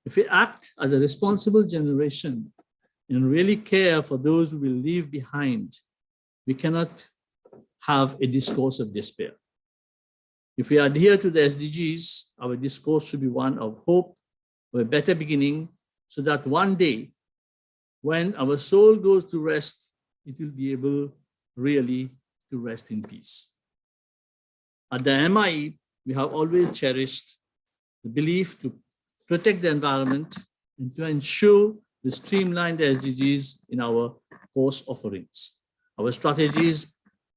If we act as a responsible generation and really care for those who will leave behind, we cannot have a discourse of despair. If we adhere to the SDGs, our discourse should be one of hope, of a better beginning, so that one day, when our soul goes to rest, it will be able really to rest in peace. At the MIE, we have always cherished the belief to protect the environment and to ensure we streamline the SDGs in our course offerings. Our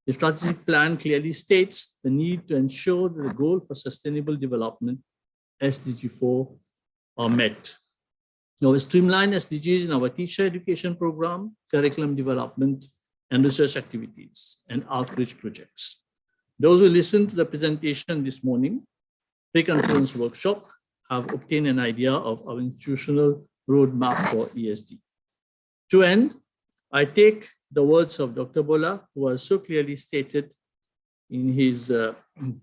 the strategic plan clearly states the need to ensure that the goal for sustainable development, SDG 4, are met. Now, we streamline SDGs in our teacher education program, curriculum development, and research activities and outreach projects. Those who listened to the presentation this morning, pre-conference workshop, have obtained an idea of our institutional roadmap for ESD. To end, I take the words of Dr. Bola, who has so clearly stated in his in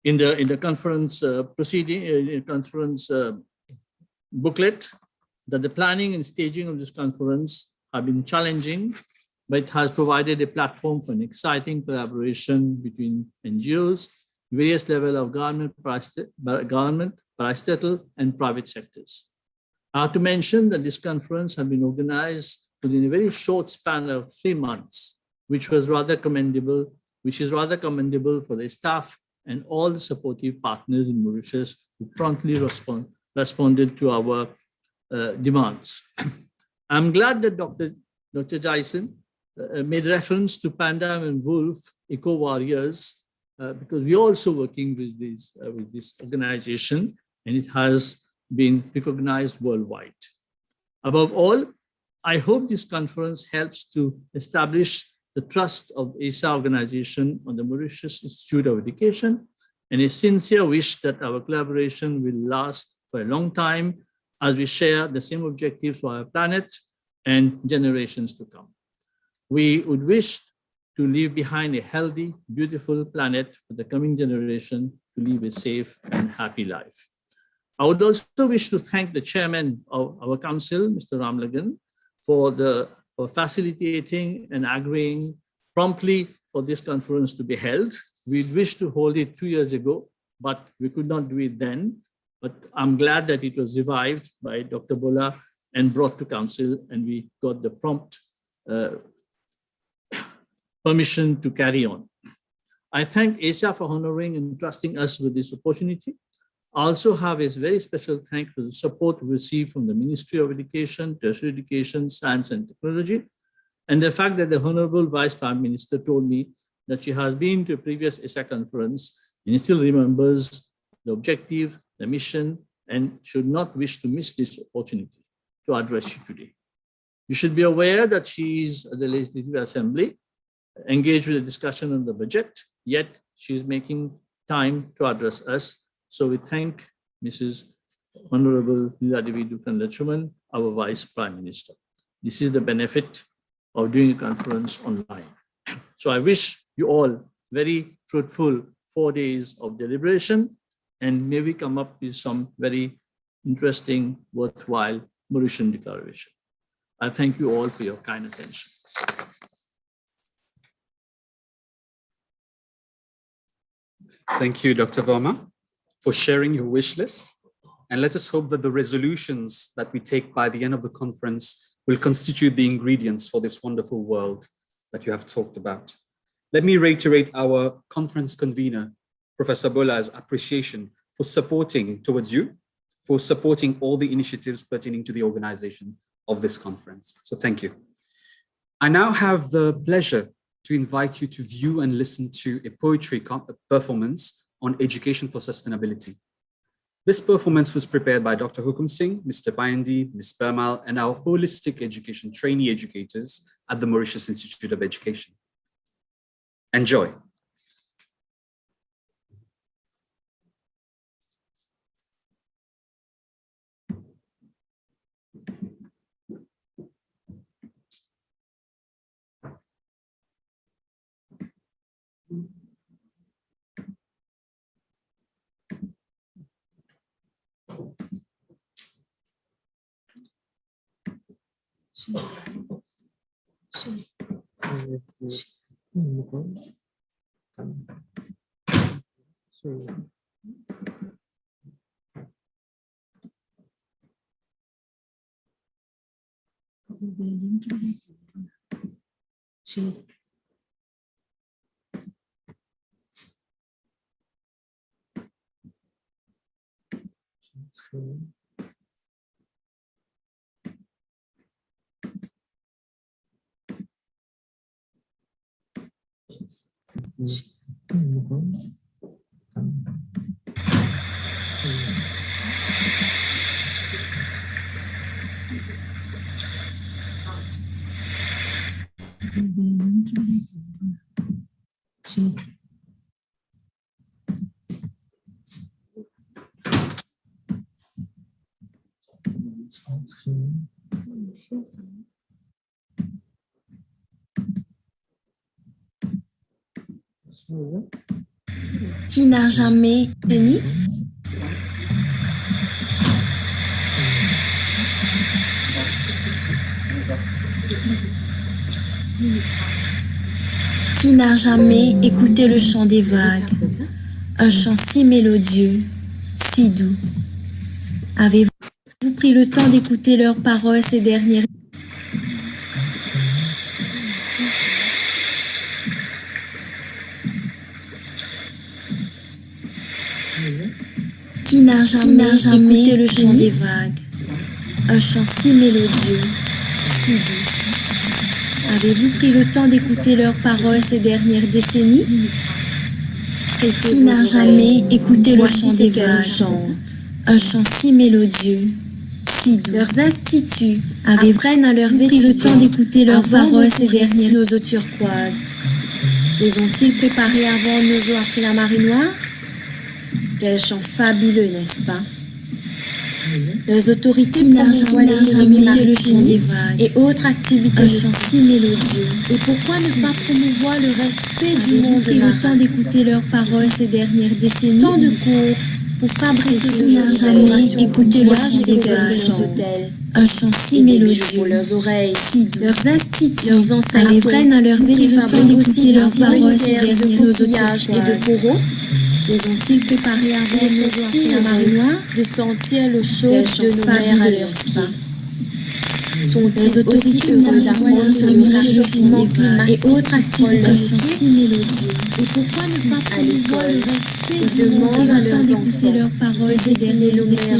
the conference booklet that the planning and staging of this conference have been challenging, but it has provided a platform for an exciting collaboration between NGOs, various levels of government, parastatal, and private sectors. I have to mention that this conference has been organized within a very short span of 3 months, which is rather commendable for the staff and all the supportive partners in Mauritius who promptly responded to our demands. I'm glad that Dr. Jason made reference to Panda and Wolf eco-warriors because we're also working with this organization, and it has been recognized worldwide. Above all, I hope this conference helps to establish the trust of EEASA organization on the Mauritius Institute of Education, and a sincere wish that our collaboration will last for a long time as we share the same objectives for our planet and generations to come. We would wish to leave behind a healthy, beautiful planet for the coming generation to live a safe and happy life. I would also wish to thank the chairman of our council, Mr. Ramlagan, for facilitating and agreeing promptly for this conference to be held. We wished to hold it 2 years ago, but we could not do it then. But I'm glad that it was revived by Dr. Bola and brought to council, and we got the prompt permission to carry on. I thank EEASA for honoring and trusting us with this opportunity. I also have a very special thanks for the support we received from the Ministry of Education, Tertiary Education, Science and Technology, and the fact that the Honorable Vice Prime Minister told me that she has been to a previous EEASA conference and still remembers the objective, the mission, and should not wish to miss this opportunity to address you today. You should be aware that she is at the Legislative Assembly, engaged with a discussion on the budget, yet she is making time to address us. So we thank Mrs. Honorable Leela Devi Dukan Lachuman, our Vice Prime Minister. This is the benefit of doing a conference online. So I wish you all very fruitful 4 days of deliberation, and may we come up with some very interesting, worthwhile Mauritian declaration. I thank you all for your kind attention. Thank you, Dr. Verma, for sharing your wish list. And let us hope that the resolutions that we take by the end of the conference will constitute the ingredients for this wonderful world that you have talked about. Let me reiterate our conference convener, Professor Bola's appreciation for supporting towards you, for supporting all the initiatives pertaining to the organization of this conference. So thank you. I now have the pleasure to invite you to view and listen to a poetry performance on education for sustainability. This performance was prepared by Dr. Hukum Singh, Mr. Payandi, Ms. Permal, and our holistic education trainee educators at the Mauritius Institute of Education. Enjoy. Qui n'a jamais béni? Qui n'a jamais écouté le chant des vagues, un chant si mélodieux, si doux? Avez-vous pris le temps d'écouter leurs paroles ces dernières? Qui n'a jamais écouté le chant des vagues, un chant si mélodieux, si doux? Avez-vous pris le temps d'écouter leurs paroles ces dernières décennies? Qui n'a jamais écouté le chant des vagues, un chant si mélodieux, si doux? Leurs instituts apprennent à leurs pris le temps d'écouter leurs paroles ces dernières nos eaux turquoises. Les ont-ils préparés avant nos eaux après la marée noire? Quel chant fabuleux, n'est-ce pas? Leurs autorités promouvoient l'économie le chant des vagues et autres activités de chant si mélodieux. Et pourquoi ne pas promouvoir le respect du monde pris le temps d'écouter leurs paroles ces dernières décennies? Tant de cours pour fabriquer ce genre jamais écouter le chant des vagues, un chant si mélodieux pour leurs oreilles, si doux. Leurs instituts, leurs enseignants apprennent à leurs élèves d'écouter leurs paroles ces dernières nos outillages et de coraux. Les ont-ils préparés avant nos après la marée noire de sentir le chaud de nos mers à leurs pieds? Sont-ils aussi heureux d'apprendre sur le réchauffement climatique et autres activités si mélodieux? Et pourquoi ne pas promouvoir le respect du monde à leurs d'écouter leurs paroles et derniers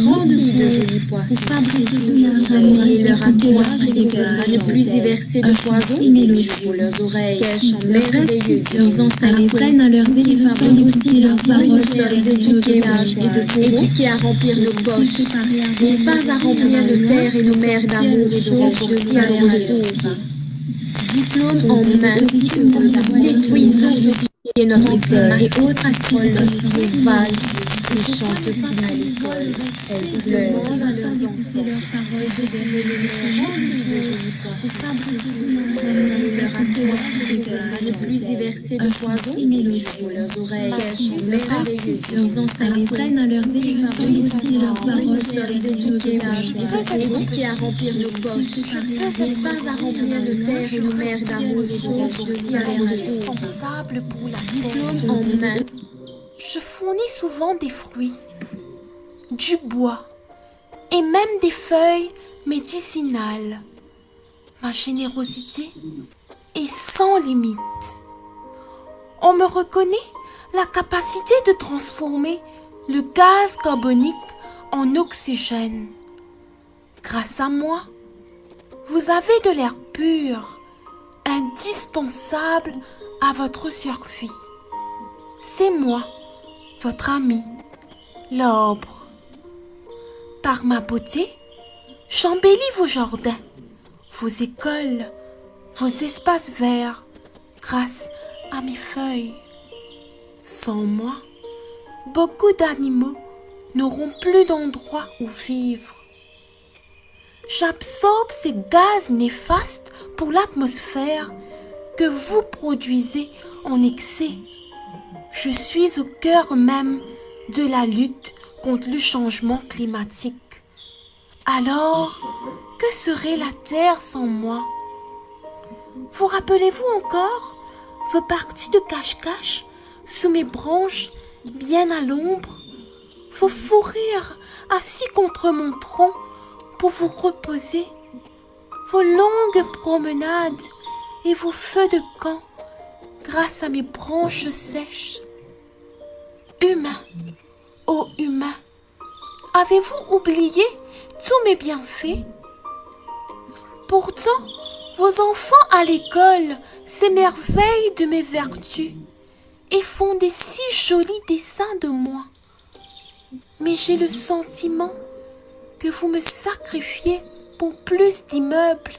remplis de jolis poissons pour fabriquer ce jamais et leur entourage des à ne plus y verser de poison si mélodieux pour leurs oreilles. Quel chant merveilleux! Leurs enseignants apprennent à leurs élèves d'écouter leurs paroles et éduqués à remplir nos poches, non pas à remplir nos terres et nos mers d'amour et de renforcer à leur diplôme en main, détruisons et notre cœur et autres activités des vagues ne chantent plus à l'école. Elles pleurent à leurs paroles à ne plus y verser de poison pour leurs oreilles. Leurs enseignants apprennent à leurs élèves aussi leurs paroles éduqués à remplir nos poches, non pas à remplir nos terres et nos mers d'amour et de renforcer à leur indispensable pour la terre. Je fournis souvent des fruits, du bois et même des feuilles médicinales. Ma générosité est sans limite. On me reconnaît la capacité de transformer le gaz carbonique en oxygène. Grâce à moi, vous avez de l'air pur indispensable à votre survie. C'est moi, votre ami, l'arbre. Par ma beauté, j'embellis vos jardins, vos écoles, vos espaces verts, grâce à mes feuilles. Sans moi, beaucoup d'animaux n'auront plus d'endroit où vivre. J'absorbe ces gaz néfastes pour l'atmosphère que vous produisez en excès. Je suis au cœur même de la lutte contre le changement climatique. Alors, que serait la Terre sans moi? Vous rappelez-vous encore vos parties de cache-cache sous mes branches, bien à l'ombre? Vos fous rires assis contre mon tronc pour vous reposer? Vos longues promenades et vos feux de camp grâce à mes branches sèches? Humains, ô humains, avez-vous oublié tous mes bienfaits? Pourtant, vos enfants à l'école s'émerveillent de mes vertus et font des si jolis dessins de moi. Mais j'ai le sentiment que vous me sacrifiez pour plus d'immeubles,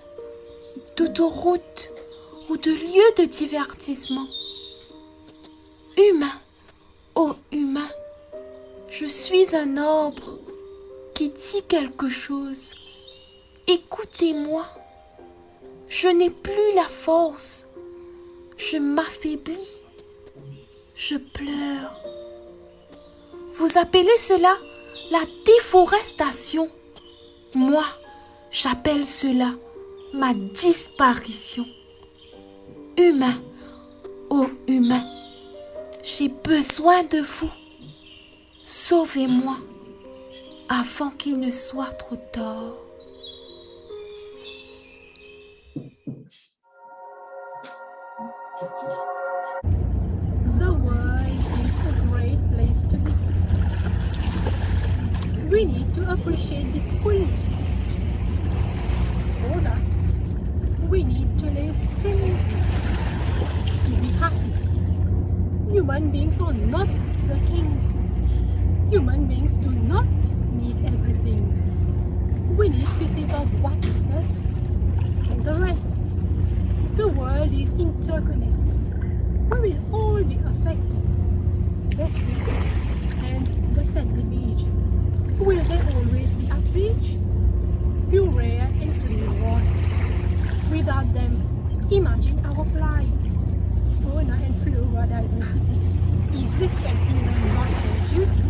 d'autoroutes ou de lieux de divertissement. Humain, ô humain, je suis un arbre qui dit quelque chose. Écoutez-moi. Je n'ai plus la force. Je m'affaiblis. Je pleure. Vous appelez cela la déforestation. Moi, j'appelle cela ma disparition. Humain, ô humain, j'ai besoin de vous. Sauvez-moi avant qu'il ne soit trop tard. The world is a great place to be. We need to appreciate it fully. For that, we need to live simply, to be happy. Human beings are not the kings. Human beings do not need everything. We need to think of what is best for the rest. The world is interconnected. We will all be affected. The sick and the sandwich. Will they always be at reach? Pure and clean water. Without them, imagine our plight. Fauna and flora diversity is respecting them not their duty.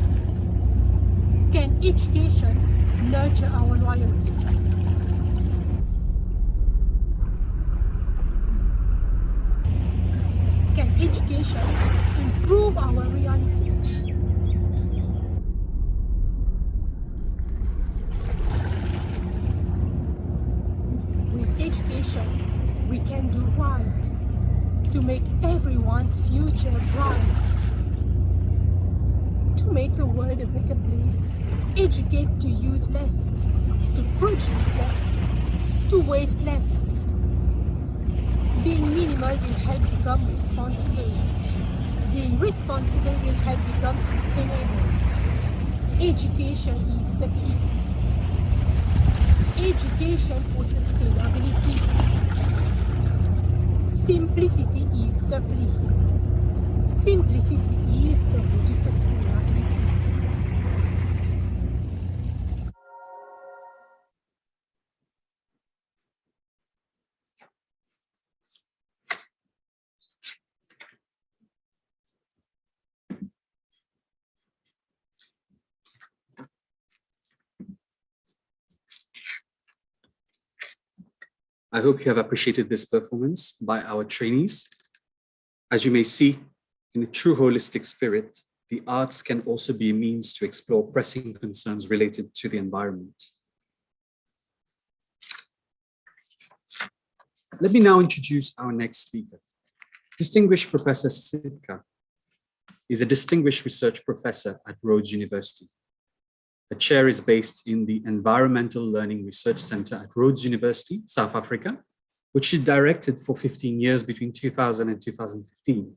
Can education nurture our loyalty? Can education improve our reality? With education, we can do right to make everyone's future bright. To make the world a better place, educate to use less, to produce less, to waste less. Being minimal will help become responsible. Being responsible will help become sustainable. Education is the key. Education for sustainability. Simplicity is the plea. Simplicity is the key to sustainability. I hope you have appreciated this performance by our trainees. As you may see, in a true holistic spirit, the arts can also be a means to explore pressing concerns related to the environment. Let me now introduce our next speaker. Distinguished Professor Sitka is a distinguished research professor at Rhodes University. The chair is based in the Environmental Learning Research Center at Rhodes University, South Africa, which she directed for 15 years between 2000 and 2015.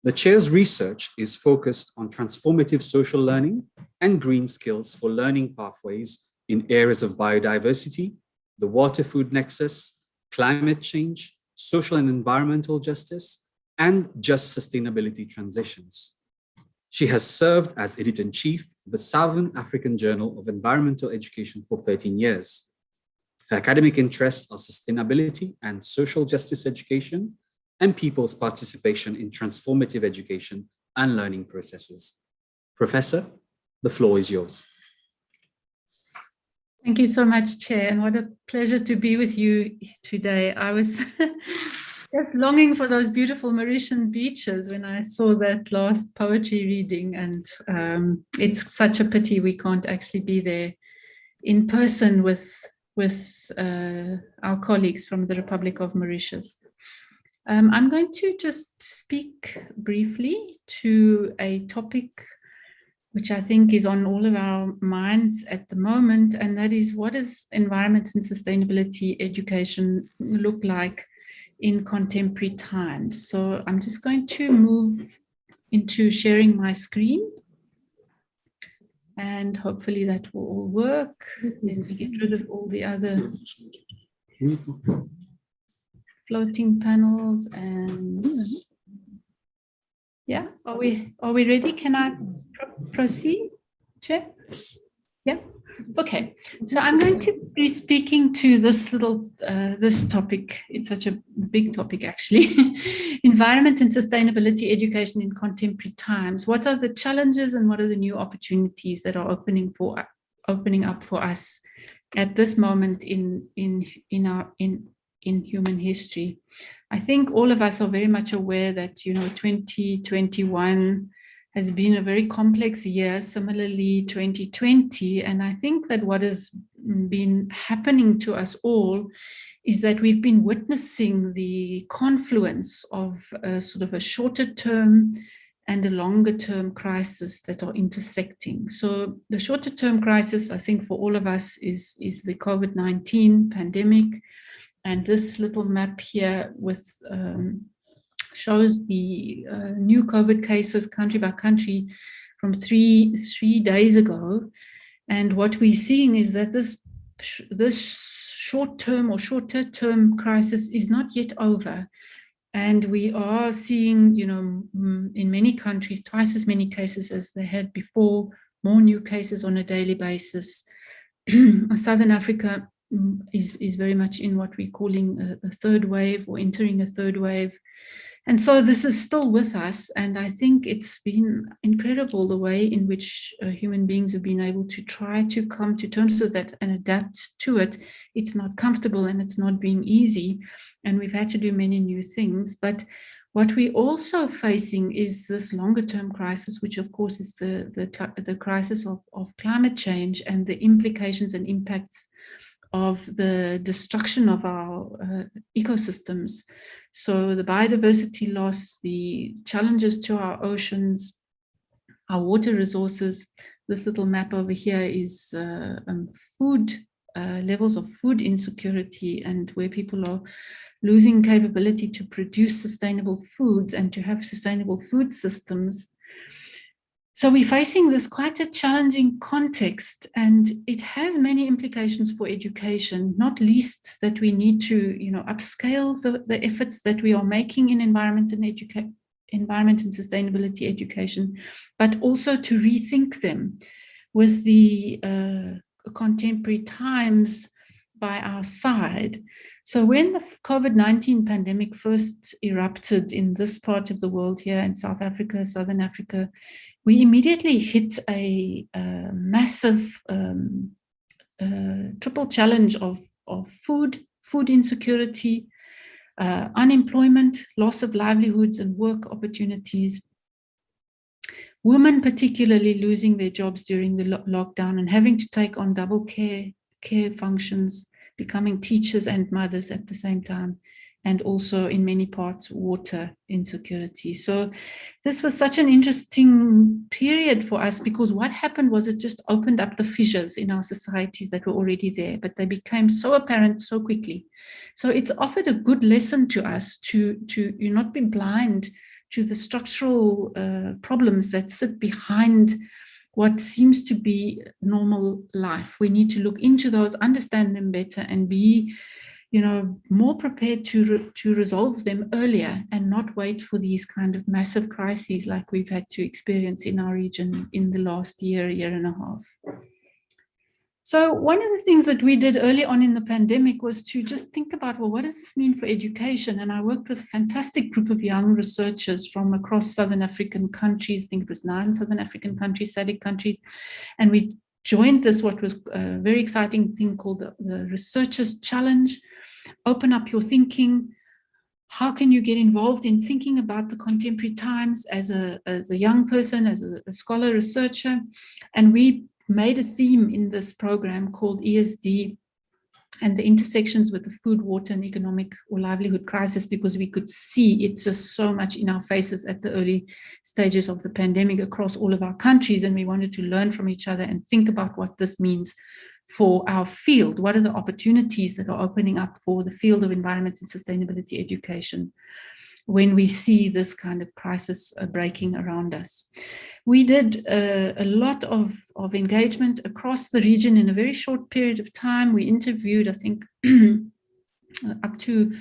The chair's research is focused on transformative social learning and green skills for learning pathways in areas of biodiversity, the water-food nexus, climate change, social and environmental justice, and just sustainability transitions. She has served as editor-in-chief of the Southern African Journal of Environmental Education for 13 years. Her academic interests are sustainability and social justice education, and people's participation in transformative education and learning processes. Professor, the floor is yours. Thank you so much, Chair, and what a pleasure to be with you today. I was just longing for those beautiful Mauritian beaches when I saw that last poetry reading, and it's such a pity we can't actually be there in person with our colleagues from the Republic of Mauritius. I'm going to just speak briefly to a topic which I think is on all of our minds at the moment, and that is, what does environment and sustainability education look like in contemporary times? So I'm just going to move into sharing my screen, and hopefully that will all work. Then we get rid of all the other floating panels, and yeah, are we ready? Can I proceed, Chair? Yes. Yeah. Okay. So I'm going to be speaking to this little this topic. It's such a big topic, actually. Environment and sustainability education in contemporary times. What are the challenges and what are the new opportunities that are opening up for us at this moment in human history? I think all of us are very much aware that 2021 has been a very complex year, similarly 2020, and I think that what has been happening to us all is that we've been witnessing the confluence of a sort of a shorter term and a longer term crisis that are intersecting. So the shorter term crisis, I think for all of us, is the COVID-19 pandemic. And this little map here shows the new COVID cases country by country from three days ago. And what we're seeing is that this short-term or shorter-term crisis is not yet over. And we are seeing, in many countries, twice as many cases as they had before, more new cases on a daily basis. Southern Africa is very much in what we're calling a third wave, or entering a third wave. And so this is still with us. And I think it's been incredible the way in which human beings have been able to try to come to terms with that and adapt to it. It's not comfortable and it's not been easy. And we've had to do many new things. But what we're also facing is this longer term crisis, which of course is the crisis of climate change and the implications and impacts of the destruction of our ecosystems. So the biodiversity loss, the challenges to our oceans, our water resources. This little map over here is food, levels of food insecurity, and where people are losing capability to produce sustainable foods and to have sustainable food systems. So we're facing this quite a challenging context, and it has many implications for education, not least that we need to, upscale the efforts that we are making in environment and sustainability education, but also to rethink them with the contemporary times by our side. So when the COVID-19 pandemic first erupted in this part of the world here in South Africa, Southern Africa, we immediately hit a massive triple challenge of food insecurity, unemployment, loss of livelihoods and work opportunities, women particularly losing their jobs during the lockdown and having to take on double care functions, becoming teachers and mothers at the same time, and also in many parts water insecurity. So this was such an interesting period for us, because what happened was it just opened up the fissures in our societies that were already there, but they became so apparent so quickly. So it's offered a good lesson to us to not be blind to the structural problems that sit behind what seems to be normal life. We need to look into those, understand them better, and be more prepared to resolve them earlier, and not wait for these kind of massive crises like we've had to experience in our region in the last year and a half. So one of the things that we did early on in the pandemic was to just think about, well, what does this mean for education? And I worked with a fantastic group of young researchers from across Southern African countries. I think it was 9 Southern African countries, SADC countries, and we joined this, what was a very exciting thing called the Researchers Challenge. Open up your thinking. How can you get involved in thinking about the contemporary times as a young person, as a scholar researcher? And we made a theme in this program called ESD and the intersections with the food, water, and economic or livelihood crisis, because we could see it just so much in our faces at the early stages of the pandemic across all of our countries. And we wanted to learn from each other and think about what this means for our field. What are the opportunities that are opening up for the field of environment and sustainability education when we see this kind of crisis breaking around us? We did a lot of engagement across the region in a very short period of time. We interviewed, I think, up to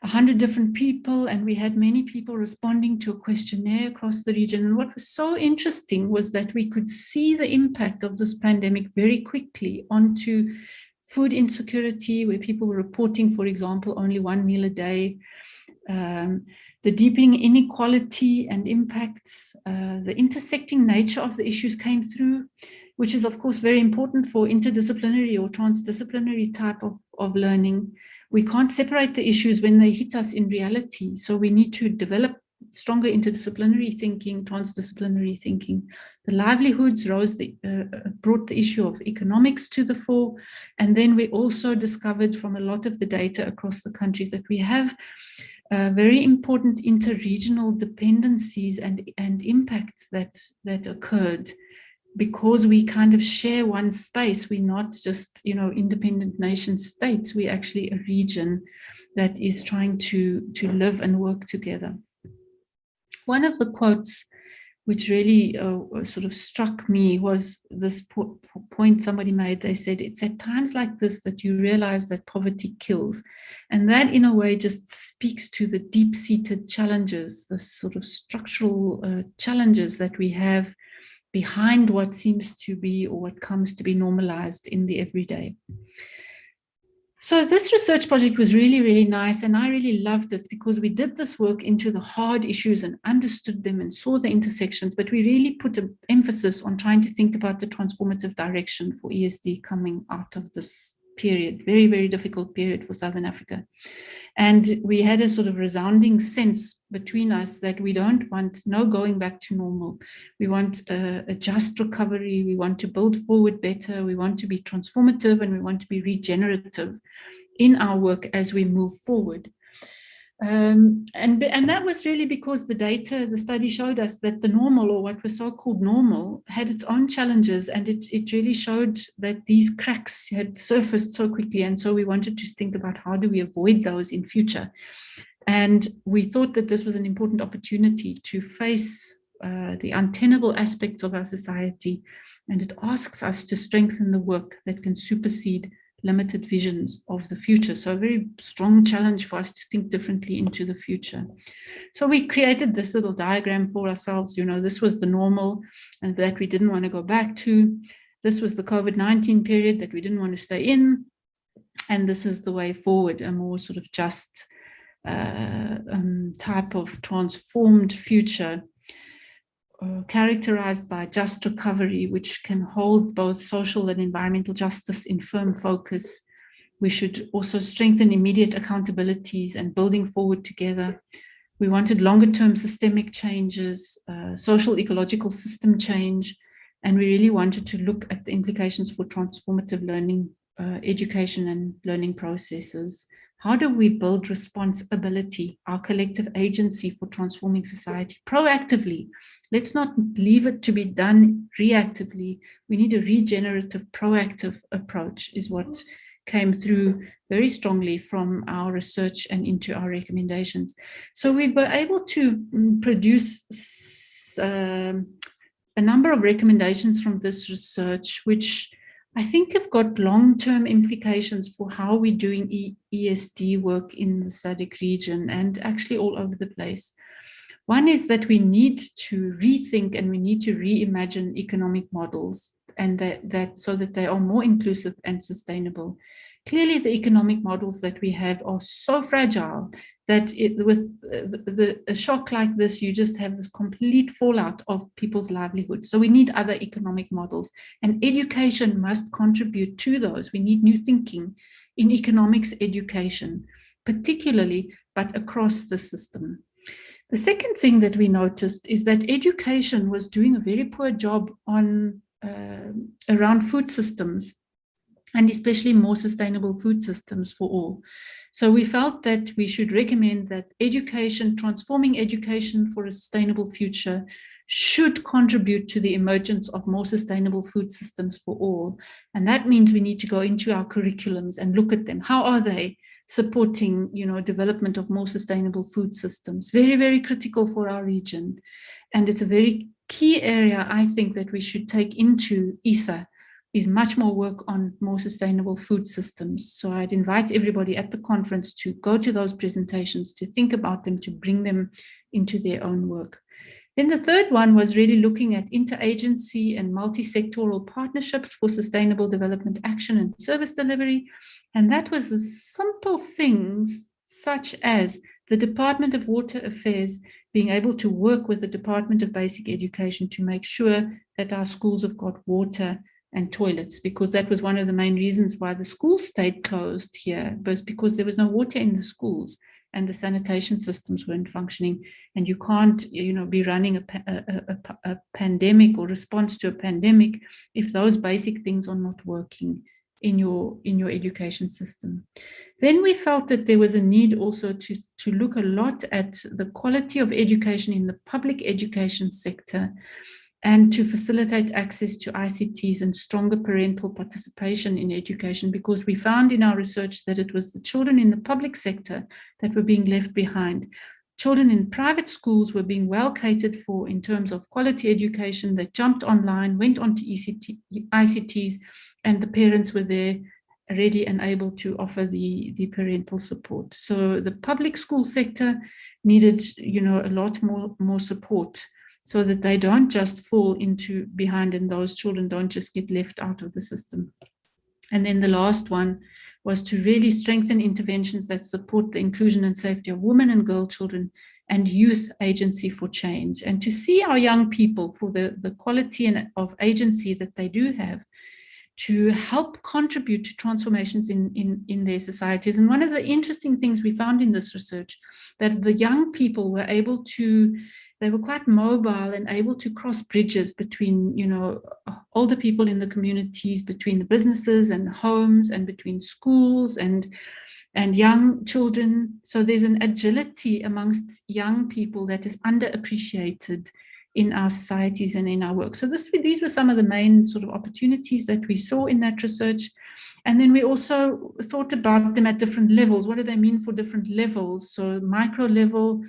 100 different people, and we had many people responding to a questionnaire across the region. And what was so interesting was that we could see the impact of this pandemic very quickly onto food insecurity, where people were reporting, for example, only 1 meal a day, the deepening inequality and impacts, the intersecting nature of the issues came through, which is of course very important for interdisciplinary or transdisciplinary type of learning. We can't separate the issues when they hit us in reality. So we need to develop stronger interdisciplinary thinking, transdisciplinary thinking. The livelihoods brought the issue of economics to the fore. And then we also discovered from a lot of the data across the countries that we have very important interregional dependencies and impacts that occurred, because we kind of share one space. We're not just independent nation states. We're actually a region that is trying to live and work together. One of the quotes which really sort of struck me was this point somebody made. They said, it's at times like this that you realize that poverty kills. And that in a way just speaks to the deep-seated challenges, the sort of structural challenges that we have behind what seems to be, or what comes to be, normalized in the everyday. So this research project was really, really nice, and I really loved it because we did this work into the hard issues and understood them and saw the intersections, but we really put an emphasis on trying to think about the transformative direction for ESD coming out of this period, very, very difficult period for Southern Africa. And we had a sort of resounding sense between us that we don't want no going back to normal. We want a just recovery. We want to build forward better. We want to be transformative, and we want to be regenerative in our work as we move forward. And that was really because the study showed us that the normal, or what was so-called normal, had its own challenges, and it really showed that these cracks had surfaced so quickly. And so we wanted to think about how do we avoid those in future. And we thought that this was an important opportunity to face the untenable aspects of our society, and it asks us to strengthen the work that can supersede limited visions of the future. So a very strong challenge for us to think differently into the future. So we created this little diagram for ourselves. This was the normal, and that we didn't want to go back to. This was the COVID-19 period that we didn't want to stay in. And this is the way forward, a more sort of just type of transformed future, characterized by just recovery, which can hold both social and environmental justice in firm focus. We should also strengthen immediate accountabilities and building forward together. We wanted longer-term systemic changes, social ecological system change, and we really wanted to look at the implications for transformative learning education and learning processes? How do we build responsibility, our collective agency for transforming society proactively? Let's not leave it to be done reactively. We need a regenerative, proactive approach, is what came through very strongly from our research and into our recommendations. So we were able to produce a number of recommendations from this research, which I think have got long-term implications for how we're doing ESD work in the SADC region and actually all over the place. One is that we need to rethink and we need to reimagine economic models, and that so that they are more inclusive and sustainable. Clearly, the economic models that we have are so fragile that with a shock like this, you just have this complete fallout of people's livelihood. So we need other economic models, and education must contribute to those. We need new thinking in economics education, particularly, but across the system. The second thing that we noticed is that education was doing a very poor job on around food systems, and especially more sustainable food systems for all. So we felt that we should recommend that education, transforming education for a sustainable future, should contribute to the emergence of more sustainable food systems for all. And that means we need to go into our curriculums and look at them. How are they supporting, development of more sustainable food systems? Very, very critical for our region. And it's a very key area, I think, that we should take into EEASA, is much more work on more sustainable food systems. So I'd invite everybody at the conference to go to those presentations, to think about them, to bring them into their own work. Then the third one was really looking at interagency and multi-sectoral partnerships for sustainable development action and service delivery. And that was the simple things such as the Department of Water Affairs being able to work with the Department of Basic Education to make sure that our schools have got water and toilets, because that was one of the main reasons why the schools stayed closed here, was because there was no water in the schools and the sanitation systems weren't functioning. And you can't, be running a pandemic or response to a pandemic if those basic things are not working in your education system. Then we felt that there was a need also to look a lot at the quality of education in the public education sector, and to facilitate access to ICTs and stronger parental participation in education, because we found in our research that it was the children in the public sector that were being left behind. Children in private schools were being well catered for in terms of quality education. They jumped online, went onto ICTs, and the parents were there ready and able to offer the parental support. So the public school sector needed, a lot more support, so that they don't just fall into behind and those children don't just get left out of the system. And then the last one was to really strengthen interventions that support the inclusion and safety of women and girl children and youth agency for change, and to see our young people for the quality of agency that they do have, to help contribute to transformations in their societies. And one of the interesting things we found in this research, that the young people were able to, they were quite mobile and able to cross bridges between, older people in the communities, between the businesses and homes, and between schools and young children. So there's an agility amongst young people that is underappreciated in our societies and in our work. So these were some of the main sort of opportunities that we saw in that research. And then we also thought about them at different levels. What do they mean for different levels? So micro level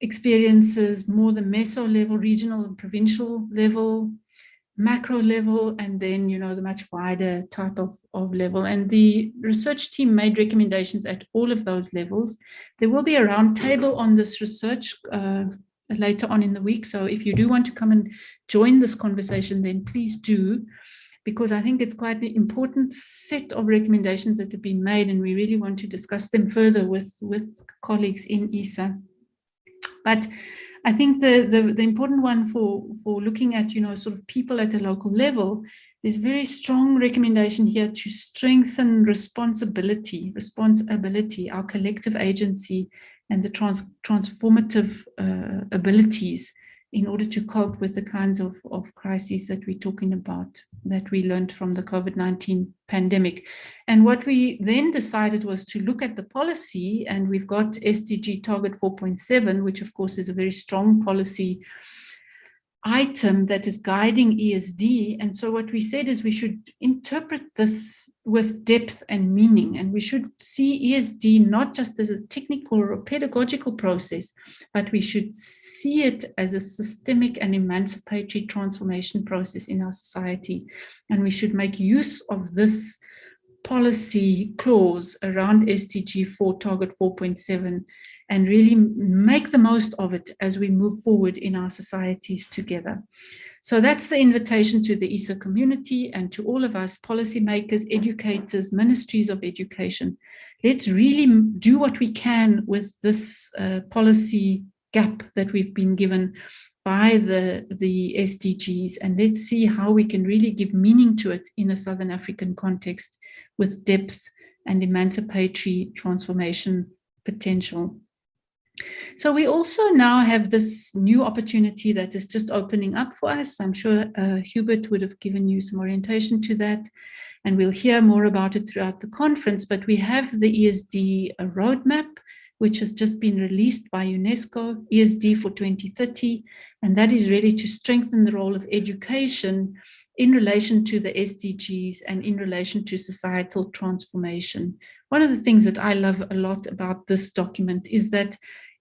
experiences, more the meso level, regional and provincial level, macro level, and then, the much wider type of level. And the research team made recommendations at all of those levels. There will be a round table on this research later on in the week. So if you do want to come and join this conversation, then please do, because I think it's quite an important set of recommendations that have been made, and we really want to discuss them further with colleagues in EEASA. But I think the important one for looking at, sort of people at a local level, there's very strong recommendation here to strengthen responsibility, our collective agency, and the transformative abilities in order to cope with the kinds of crises that we're talking about, that we learned from the COVID-19 pandemic. And what we then decided was to look at the policy, and we've got SDG target 4.7, which of course is a very strong policy item that is guiding ESD. And so what we said is we should interpret this with depth and meaning, and we should see ESD not just as a technical or a pedagogical process, but we should see it as a systemic and emancipatory transformation process in our society. And we should make use of this policy clause around SDG 4 target 4.7 and really make the most of it as we move forward in our societies together. So that's the invitation to the EEASA community and to all of us, policymakers, educators, ministries of education. Let's really do what we can with this policy gap that we've been given by the SDGs, and let's see how we can really give meaning to it in a Southern African context with depth and emancipatory transformation potential. So we also now have this new opportunity that is just opening up for us. I'm sure Hubert would have given you some orientation to that, and we'll hear more about it throughout the conference. But we have the ESD roadmap, which has just been released by UNESCO, ESD for 2030, and that is ready to strengthen the role of education in relation to the SDGs and in relation to societal transformation. One of the things that I love a lot about this document is that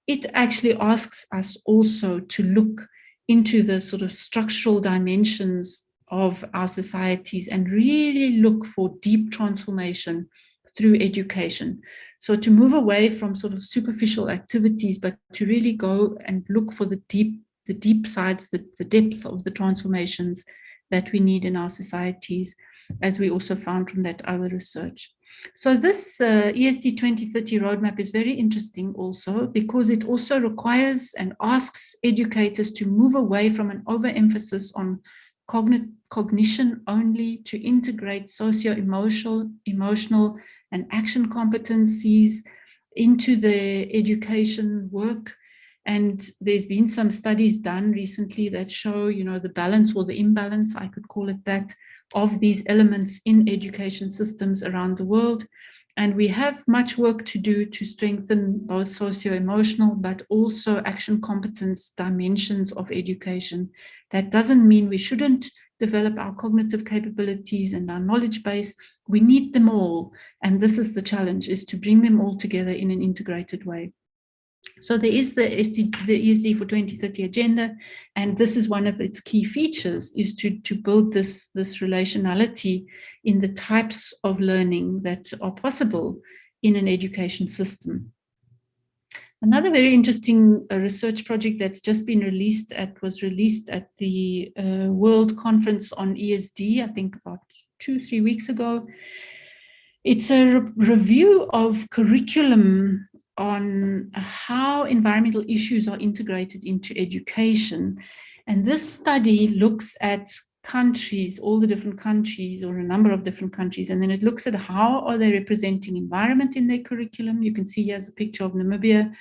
it actually asks us also to look into the sort of structural dimensions of our societies and really look for deep transformation through education. So to move away from sort of superficial activities, but to really go and look for the deep sides, the depth of the transformations that we need in our societies, as we also found from that other research. So this ESD 2030 roadmap is very interesting also because it also requires and asks educators to move away from an overemphasis on cognition only, to integrate socio-emotional and action competencies into the education work. And there's been some studies done recently that show, the balance or the imbalance, I could call it that, of these elements in education systems around the world. And we have much work to do to strengthen both socio-emotional, but also action competence dimensions of education. That doesn't mean we shouldn't develop our cognitive capabilities and our knowledge base. We need them all. And this is the challenge, is to bring them all together in an integrated way. So there is the ESD for 2030 agenda, and this is one of its key features, is to build this relationality in the types of learning that are possible in an education system. Another very interesting research project that's just been was released at the World Conference on ESD, I think about 2-3 weeks ago. It's a review of curriculum on how environmental issues are integrated into education. And this study looks at countries, all the different countries, or a number of different countries, and then it looks at how are they representing environment in their curriculum. You can see here's a picture of Namibia.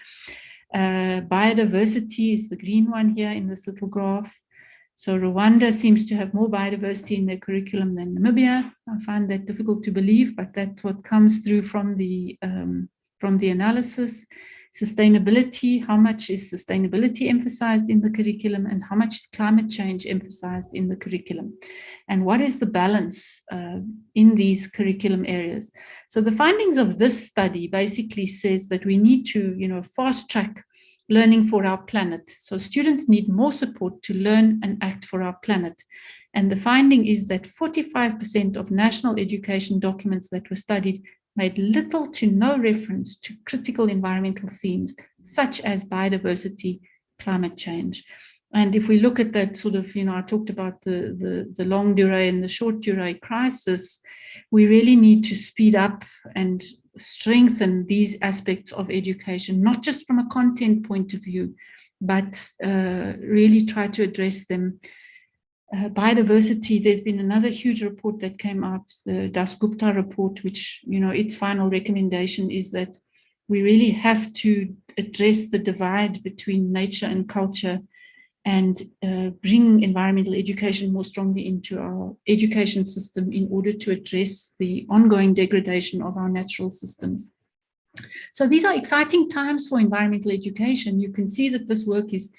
Biodiversity is the green one here in this little graph. So Rwanda seems to have more biodiversity in their curriculum than Namibia. I find that difficult to believe, but that's what comes through from the analysis. Sustainability, how much is sustainability emphasized in the curriculum, and how much is climate change emphasized in the curriculum? And what is the balance in these curriculum areas? So the findings of this study basically says that we need to, fast track learning for our planet. So students need more support to learn and act for our planet. And the finding is that 45% of national education documents that were studied made little to no reference to critical environmental themes, such as biodiversity, climate change. And if we look at that sort of, I talked about the long durée and the short durée crisis, we really need to speed up and strengthen these aspects of education, not just from a content point of view, but really try to address them. Biodiversity, there's been another huge report that came out, the Dasgupta report, which, its final recommendation is that we really have to address the divide between nature and culture and bring environmental education more strongly into our education system in order to address the ongoing degradation of our natural systems. So these are exciting times for environmental education. You can see that this work is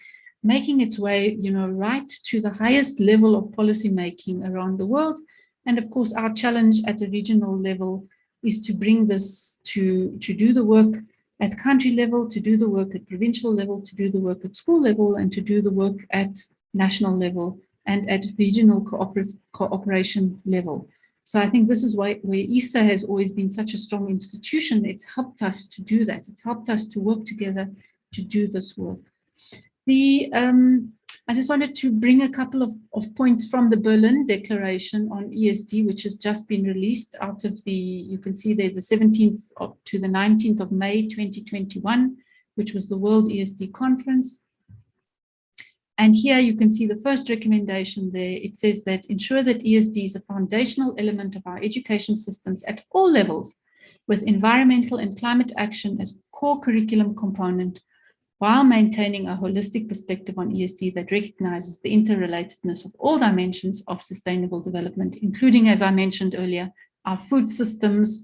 making its way, right to the highest level of policy making around the world. And of course, our challenge at a regional level is to bring this to do the work at country level, to do the work at provincial level, to do the work at school level, and to do the work at national level and at regional cooperation level. So I think this is where EEASA has always been such a strong institution. It's helped us to do that. It's helped us to work together to do this work. I just wanted to bring a couple of points from the Berlin Declaration on ESD, which has just been released out of you can see there, the 17th to the 19th of May, 2021, which was the World ESD Conference. And here you can see the first recommendation there. It says that ensure that ESD is a foundational element of our education systems at all levels, with environmental and climate action as core curriculum component, while maintaining a holistic perspective on ESD that recognizes the interrelatedness of all dimensions of sustainable development, including, as I mentioned earlier, our food systems,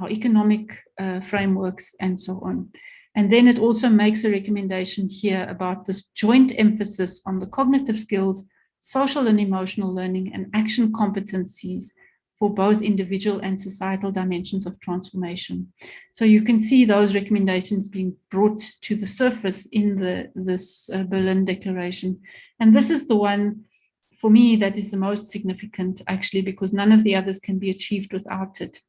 our economic frameworks, and so on. And then it also makes a recommendation here about this joint emphasis on the cognitive skills, social and emotional learning, and action competencies for both individual and societal dimensions of transformation. So you can see those recommendations being brought to the surface in this Berlin Declaration. And this is the one, for me, that is the most significant, actually, because none of the others can be achieved without it.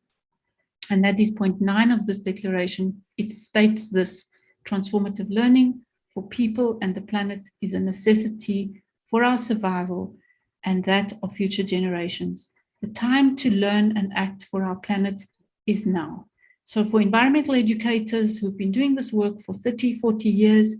And that is point 9 of this declaration. It states this: transformative learning for people and the planet is a necessity for our survival and that of future generations. The time to learn and act for our planet is now. So for environmental educators who've been doing this work for 30, 40 years,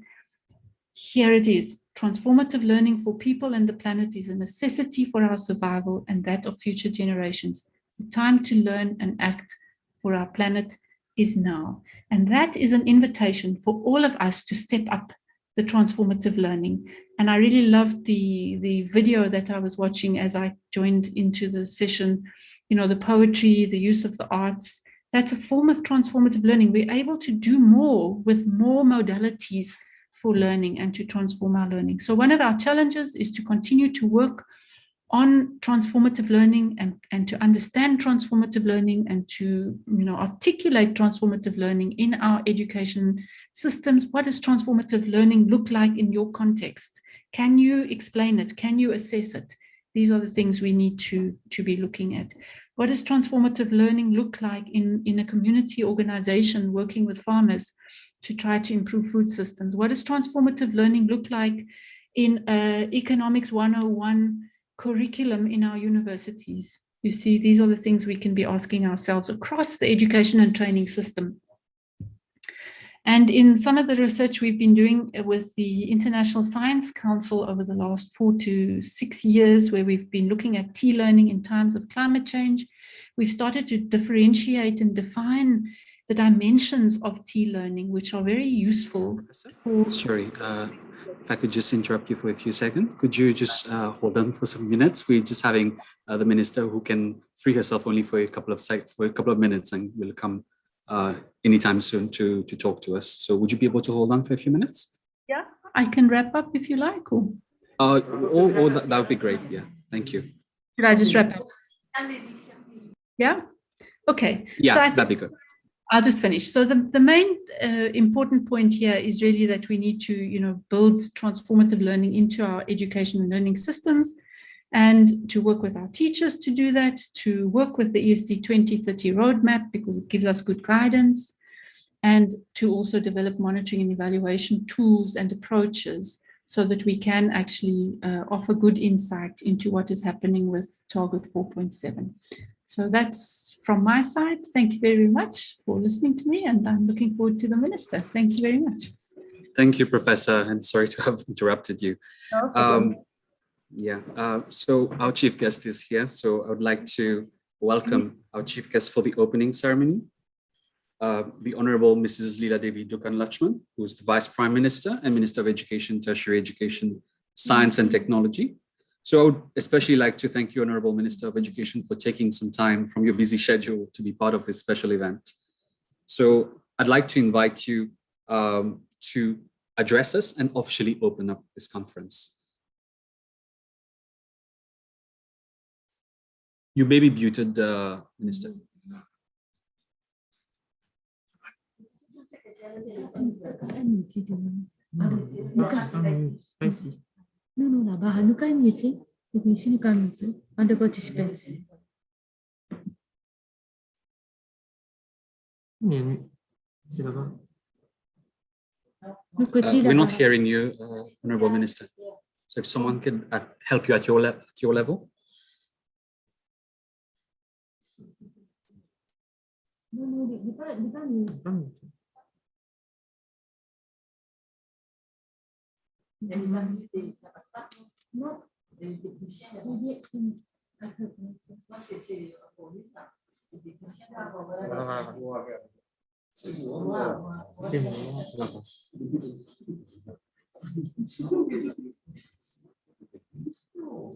here it is. Transformative learning for people and the planet is a necessity for our survival and that of future generations. The time to learn and act for our planet is now. And that is an invitation for all of us to step up the transformative learning. And I really loved the video that I was watching as I joined into the session, the poetry, the use of the arts. That's a form of transformative learning. We're able to do more with more modalities for learning and to transform our learning. So one of our challenges is to continue to work on transformative learning and to understand transformative learning and to articulate transformative learning in our education systems. What does transformative learning look like in your context? Can you explain it? Can you assess it? These are the things we need to be looking at. What does transformative learning look like in a community organization working with farmers to try to improve food systems? What does transformative learning look like in Economics 101 curriculum in our universities? You see, these are the things we can be asking ourselves across the education and training system. And in some of the research we've been doing with the International Science Council over the last 4 to 6 years, where we've been looking at tea learning in times of climate change, we've started to differentiate and define the dimensions of tea learning, which are very useful. Sorry, if I could just interrupt you for a few seconds. Could you just hold on for some minutes? We're just having the minister who can free herself only for a couple of minutes and will come anytime soon to talk to us. So would you be able to hold on for a few minutes? Yeah, I can wrap up if you like. Or that would be great. Yeah, thank you. Should I just wrap up? Yeah? Okay. Yeah, so that'd be good. I'll just finish. So the main important point here is really that we need to, build transformative learning into our education and learning systems, and to work with our teachers to do that, to work with the ESD 2030 roadmap because it gives us good guidance, and to also develop monitoring and evaluation tools and approaches so that we can actually offer good insight into what is happening with Target 4.7. So that's from my side. Thank you very much for listening to me, and I'm looking forward to the minister. Thank you very much. Thank you, Professor, and sorry to have interrupted you. So our chief guest is here. So I would like to welcome our chief guest for the opening ceremony, the Honorable Mrs. Leela Devi Dukan Lachman, who is the Vice Prime Minister and Minister of Education, Tertiary Education, Science and Technology. So I would especially like to thank you, Honorable Minister of Education, for taking some time from your busy schedule to be part of this special event. So I'd like to invite you to address us and officially open up this conference. You may be muted, Minister. Non, là-bas, nous quand muter, et puis ici nous quand muter, en de participants. C'est là-bas. We're not hearing you, Honorable Minister. So if someone could help you at your level.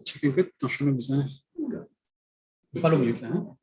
Checking good. Nós chamamos para o mute, hein?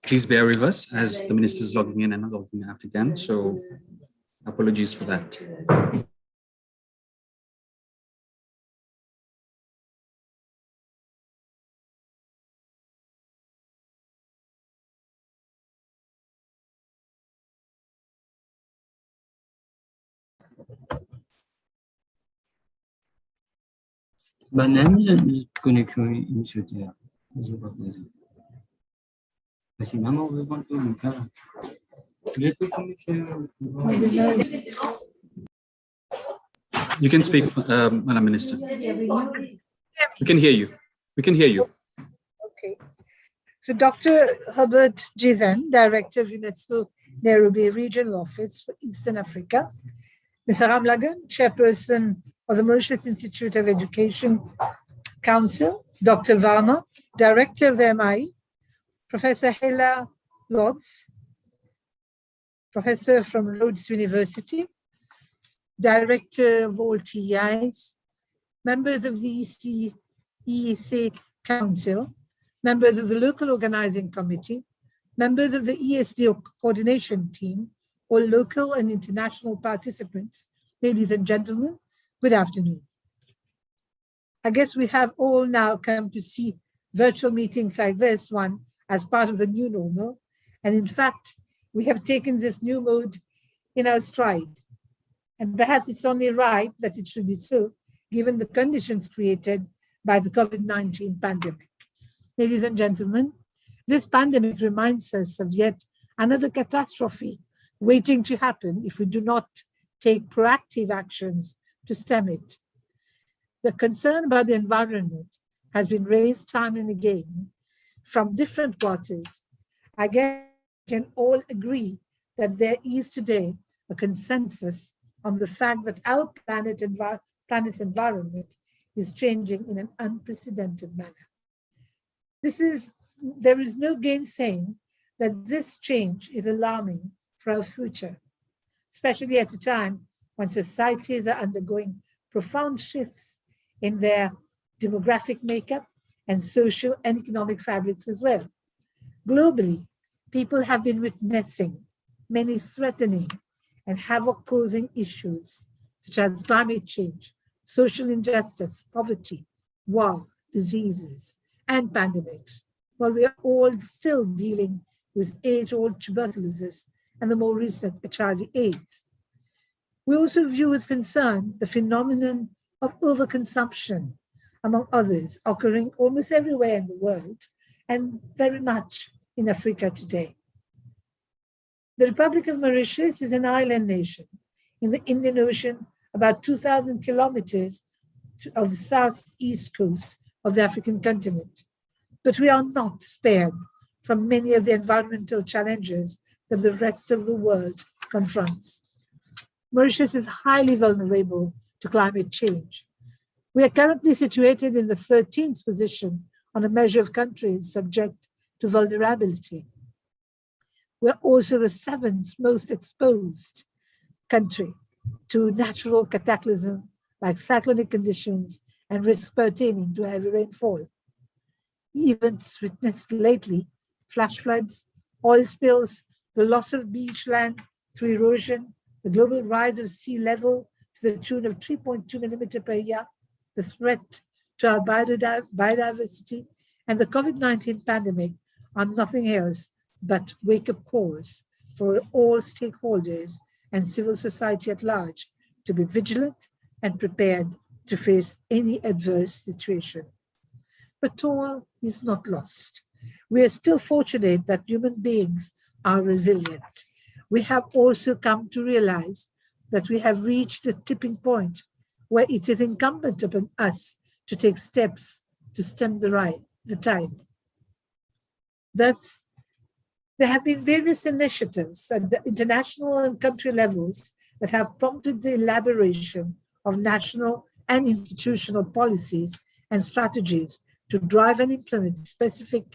Please bear with us as the minister is logging in and logging out again. So apologies for that. Connexion initiative. You can speak, Madam Minister. We can hear you. We can hear you. Okay. So Dr. Herbert Jizan, Director of UNESCO Nairobi Regional Office for Eastern Africa. Ms. Ramlagan, Chairperson of the Mauritius Institute of Education Council, Dr. Varma, Director of the MIE, Professor Hela Lodz, Professor from Rhodes University, Director of all TIs, members of the EEASA Council, members of the Local Organizing Committee, members of the ESD Coordination Team, all local and international participants, ladies and gentlemen, good afternoon. I guess we have all now come to see virtual meetings like this one as part of the new normal. And in fact, we have taken this new mode in our stride. And perhaps it's only right that it should be so, given the conditions created by the COVID-19 pandemic. Ladies and gentlemen, this pandemic reminds us of yet another catastrophe waiting to happen if we do not take proactive actions to stem it. The concern about the environment has been raised time and again from different quarters. I guess we can all agree that there is today a consensus on the fact that our planet's environment is changing in an unprecedented manner. There is no gainsaying that this change is alarming for our future, especially at a time when societies are undergoing profound shifts in their demographic makeup and social and economic fabrics as well. Globally, people have been witnessing many threatening and havoc-causing issues such as climate change, social injustice, poverty, war, diseases, and pandemics, while we are all still dealing with age-old tuberculosis and the more recent HIV/AIDS. We also view with concern the phenomenon of overconsumption, among others, occurring almost everywhere in the world and very much in Africa today. The Republic of Mauritius is an island nation in the Indian Ocean, about 2,000 kilometers of the southeast coast of the African continent. But we are not spared from many of the environmental challenges that the rest of the world confronts. Mauritius is highly vulnerable to climate change. We are currently situated in the 13th position on a measure of countries subject to vulnerability. We're also the 7th most exposed country to natural cataclysm like cyclonic conditions and risks pertaining to heavy rainfall. Events witnessed lately, flash floods, oil spills, the loss of beach land through erosion, the global rise of sea level to the tune of 3.2 millimeter per year, the threat to our biodiversity, and the COVID-19 pandemic are nothing else but wake-up calls for all stakeholders and civil society at large to be vigilant and prepared to face any adverse situation. But all is not lost. We are still fortunate that human beings are resilient. We have also come to realize that we have reached a tipping point where it is incumbent upon us to take steps to stem the tide. Thus, there have been various initiatives at the international and country levels that have prompted the elaboration of national and institutional policies and strategies to drive and implement specific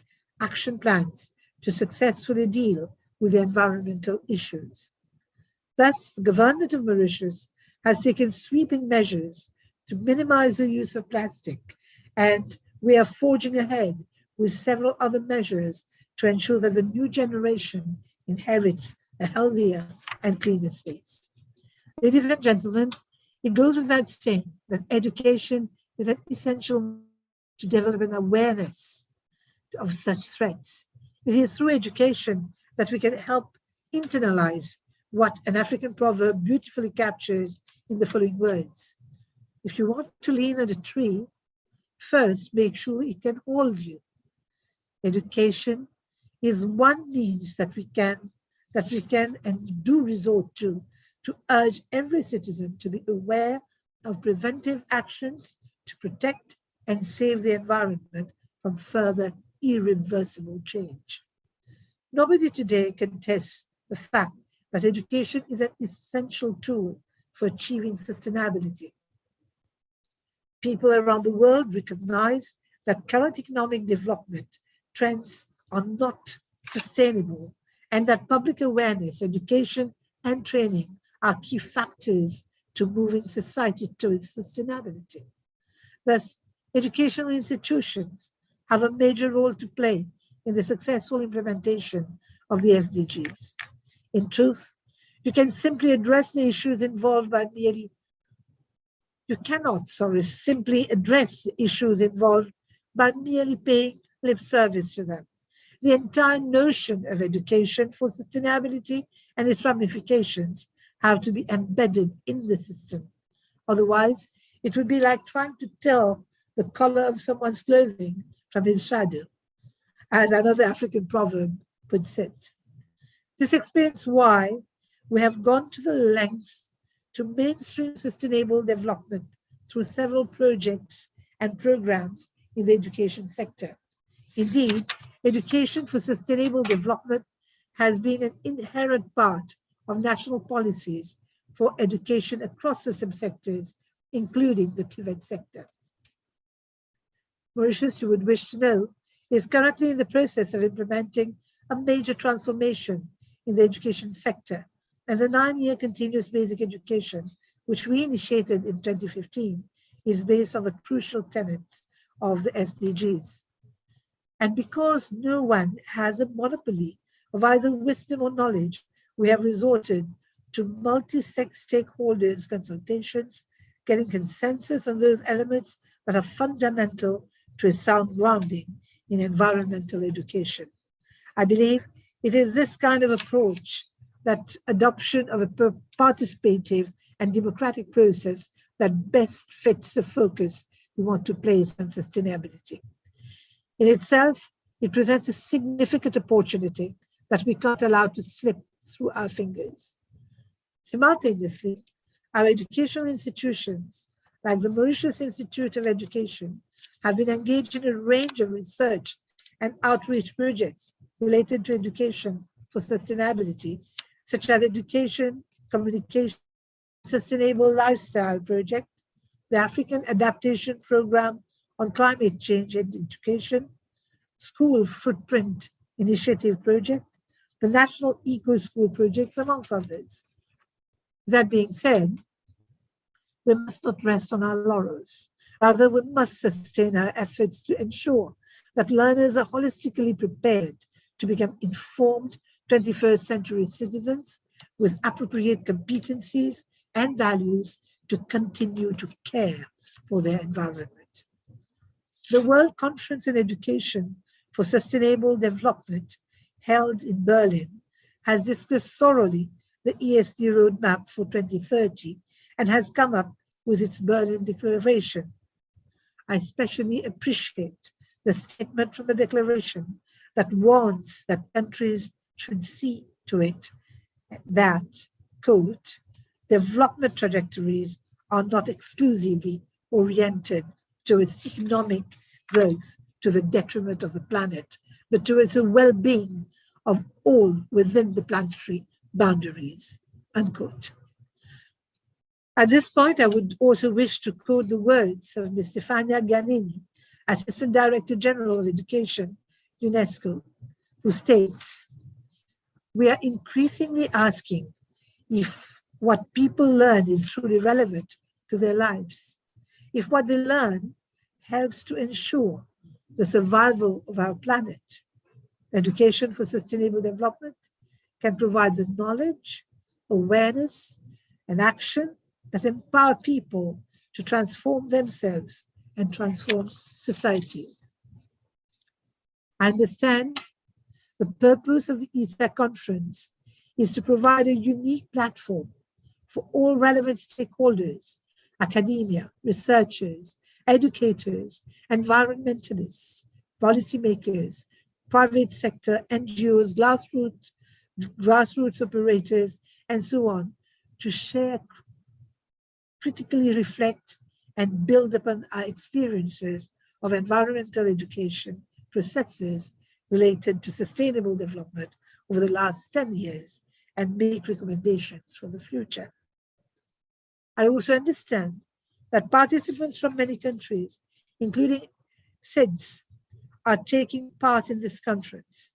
action plans to successfully deal with the environmental issues. Thus, the government of Mauritius has taken sweeping measures to minimize the use of plastic, and we are forging ahead with several other measures to ensure that the new generation inherits a healthier and cleaner space. Ladies and gentlemen, it goes without saying that education is an essential to develop an awareness of such threats. It is through education that we can help internalize what an African proverb beautifully captures in the following words. If you want to lean on a tree, first make sure it can hold you. Education is one means that we can and do resort to urge every citizen to be aware of preventive actions to protect and save the environment from further irreversible change. Nobody today contests the fact that education is an essential tool for achieving sustainability. People around the world recognize that current economic development trends are not sustainable and that public awareness, education, and training are key factors to moving society towards sustainability. Thus, educational institutions have a major role to play in the successful implementation of the SDGs. In truth, you can simply address the issues involved by merely simply address the issues involved by merely paying lip service to them. The entire notion of education for sustainability and its ramifications have to be embedded in the system. Otherwise, it would be like trying to tell the color of someone's clothing from his shadow, as another African proverb puts it. This explains why we have gone to the lengths to mainstream sustainable development through several projects and programs in the education sector. Indeed, education for sustainable development has been an inherent part of national policies for education across the subsectors, including the Tibet sector. Mauritius, you would wish to know, is currently in the process of implementing a major transformation in the education sector, and the 9-year continuous basic education, which we initiated in 2015, is based on the crucial tenets of the SDGs. And because no one has a monopoly of either wisdom or knowledge, we have resorted to multi-sex stakeholders consultations, getting consensus on those elements that are fundamental to a sound grounding in environmental education. I believe it is this kind of approach, that adoption of a participative and democratic process, that best fits the focus we want to place on sustainability. In itself, it presents a significant opportunity that we can't allow to slip through our fingers. Simultaneously, our educational institutions, like the Mauritius Institute of Education, have been engaged in a range of research and outreach projects related to education for sustainability, such as education, communication, sustainable lifestyle project, the African Adaptation Program on Climate Change and Education, School Footprint Initiative Project, the National Eco School Projects, amongst others. That being said, we must not rest on our laurels. Rather, we must sustain our efforts to ensure that learners are holistically prepared to become informed 21st century citizens with appropriate competencies and values to continue to care for their environment. The World Conference in Education for Sustainable Development, held in Berlin, has discussed thoroughly the ESD roadmap for 2030 and has come up with its Berlin Declaration. I especially appreciate the statement from the declaration that warns that countries should see to it that, quote, development trajectories are not exclusively oriented towards economic growth to the detriment of the planet, but towards the well-being of all within the planetary boundaries, unquote. At this point, I would also wish to quote the words of Ms. Stefania Giannini, Assistant Director General of Education, UNESCO, who states, "We are increasingly asking if what people learn is truly relevant to their lives, if what they learn helps to ensure the survival of our planet. Education for sustainable development can provide the knowledge, awareness, and action that empower people to transform themselves and transform societies." I understand the purpose of the EEASA conference is to provide a unique platform for all relevant stakeholders, academia, researchers, educators, environmentalists, policymakers, private sector, NGOs, grassroots operators, and so on, to share, critically reflect, and build upon our experiences of environmental education processes related to sustainable development over the last 10 years and make recommendations for the future. I also understand that participants from many countries, including SIDS, are taking part in this conference.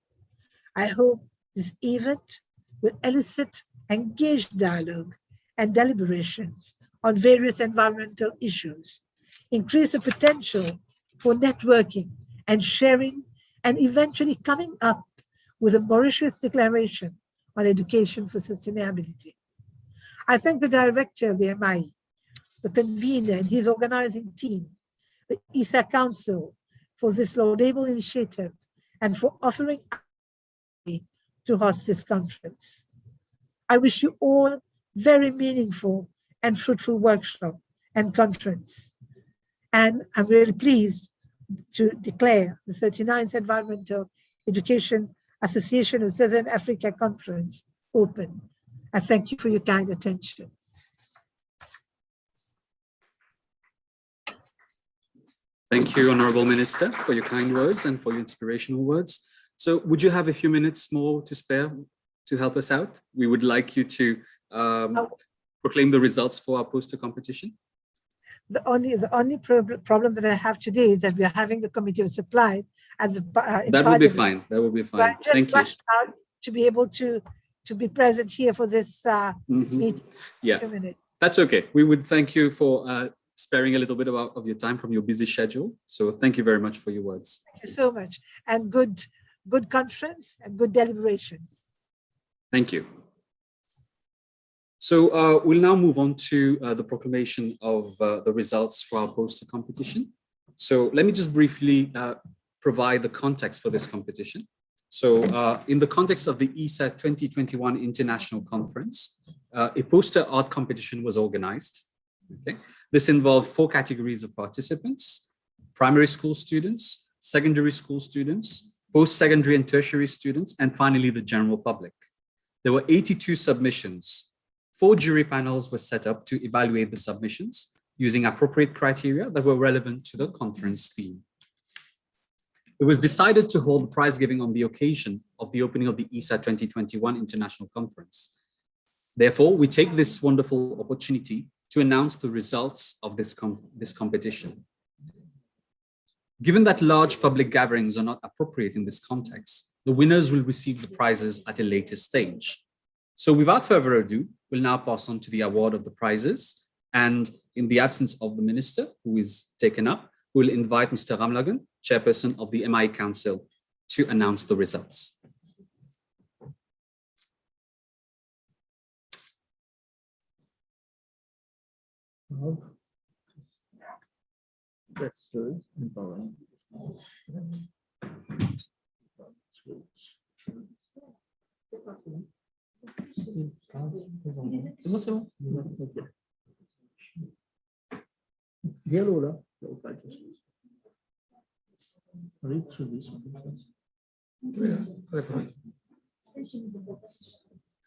I hope this event will elicit engaged dialogue and deliberations on various environmental issues, increase the potential for networking and sharing, and eventually coming up with a Mauritius Declaration on Education for Sustainability. I thank the director of the MIE, the convener and his organizing team, the EEASA Council for this laudable initiative and for offering to host this conference. I wish you all very meaningful and fruitful workshop and conference. And I'm really pleased to declare the 39th Environmental Education Association of Southern Africa Conference open. I thank you for your kind attention. Thank you, Honorable Minister, for your kind words and for your inspirational words. So would you have a few minutes more to spare to help us out? We would like you to proclaim the results for our poster competition. The only problem that I have today is that we are having the committee of supply at the that will be fine. That will be fine. I just Thank rushed out to be able to be present here for this meeting. Yeah, that's okay. We would thank you for sparing a little bit of your time from your busy schedule. So thank you very much for your words. Thank you so much, and good conference and good deliberations. Thank you. So we'll now move on to the proclamation of the results for our poster competition. So let me just briefly provide the context for this competition. So in the context of the EEASA 2021 International Conference, a poster art competition was organized. Okay. This involved 4 categories of participants: primary school students, secondary school students, post-secondary and tertiary students, and finally the general public. There were 82 submissions. 4 jury panels were set up to evaluate the submissions using appropriate criteria that were relevant to the conference theme. It was decided to hold the prize giving on the occasion of the opening of the EEASA 2021 International Conference. Therefore, we take this wonderful opportunity to announce the results of this competition. Given that large public gatherings are not appropriate in this context, the winners will receive the prizes at a later stage. So without further ado, we'll now pass on to the award of the prizes. And in the absence of the minister, who is taken up, we'll invite Mr. Ramlagan, chairperson of the MIE Council, to announce the results. Read through this one.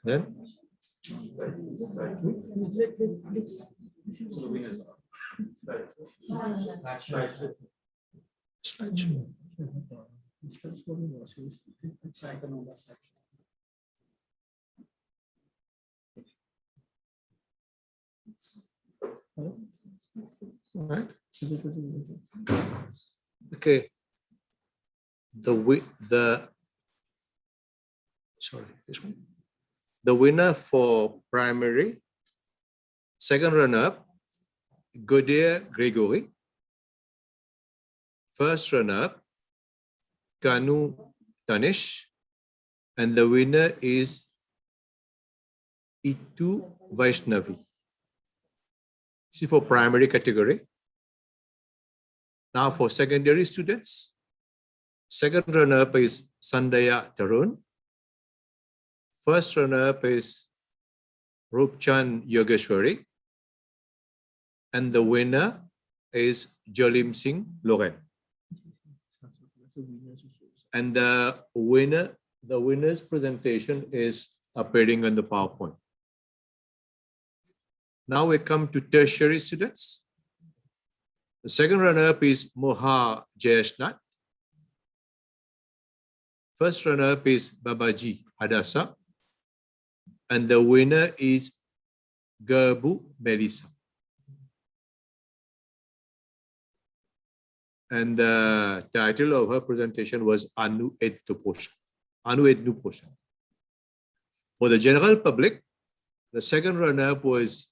Then right. Okay. The winner for primary, second runner-up, Godia Gregory. First runner-up, Kanu Tanish. And the winner is Itu Vaishnavi. This is for primary category. Now for secondary students, second runner-up is Sandaya Tarun. First runner-up is Rupchan Yogeshwari. And the winner is Jolim Singh Loren. And the winner's presentation is appearing on the PowerPoint. Now we come to tertiary students. The second runner-up is Moha Jayasnath. First runner-up is Babaji Hadasa. And the winner is Gerbu Melissa. And the title of her presentation was Anu Ednu Poshan. For the general public, the second runner-up was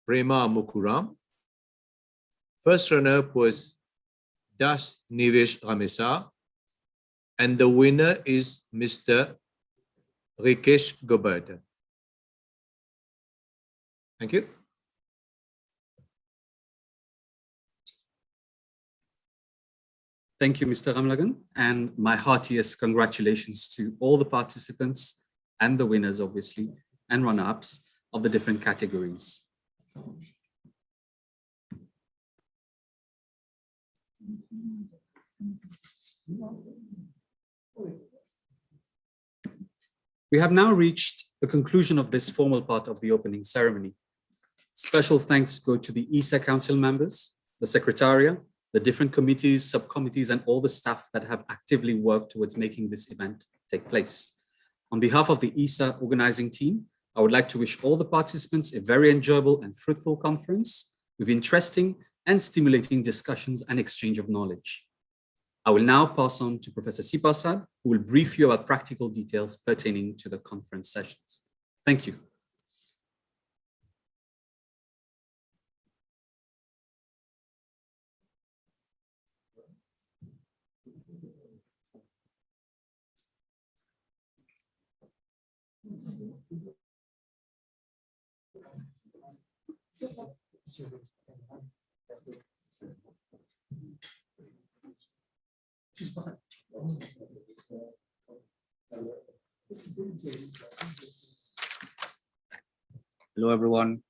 Prema Mukuram. First runner-up was Das Nivesh Ramesa. And the winner is Mr. Rikesh Gobert. Thank you. Thank you, Mr. Ramlagan, and my heartiest congratulations to all the participants and the winners, obviously, and runner-ups of the different categories. We have now reached the conclusion of this formal part of the opening ceremony. Special thanks go to the EEASA Council members, the Secretariat, the different committees, subcommittees, and all the staff that have actively worked towards making this event take place. On behalf of the EEASA organizing team, I would like to wish all the participants a very enjoyable and fruitful conference with interesting and stimulating discussions and exchange of knowledge. I will now pass on to Professor Sipasad, who will brief you about practical details pertaining to the conference sessions. Thank you. Hello, everyone.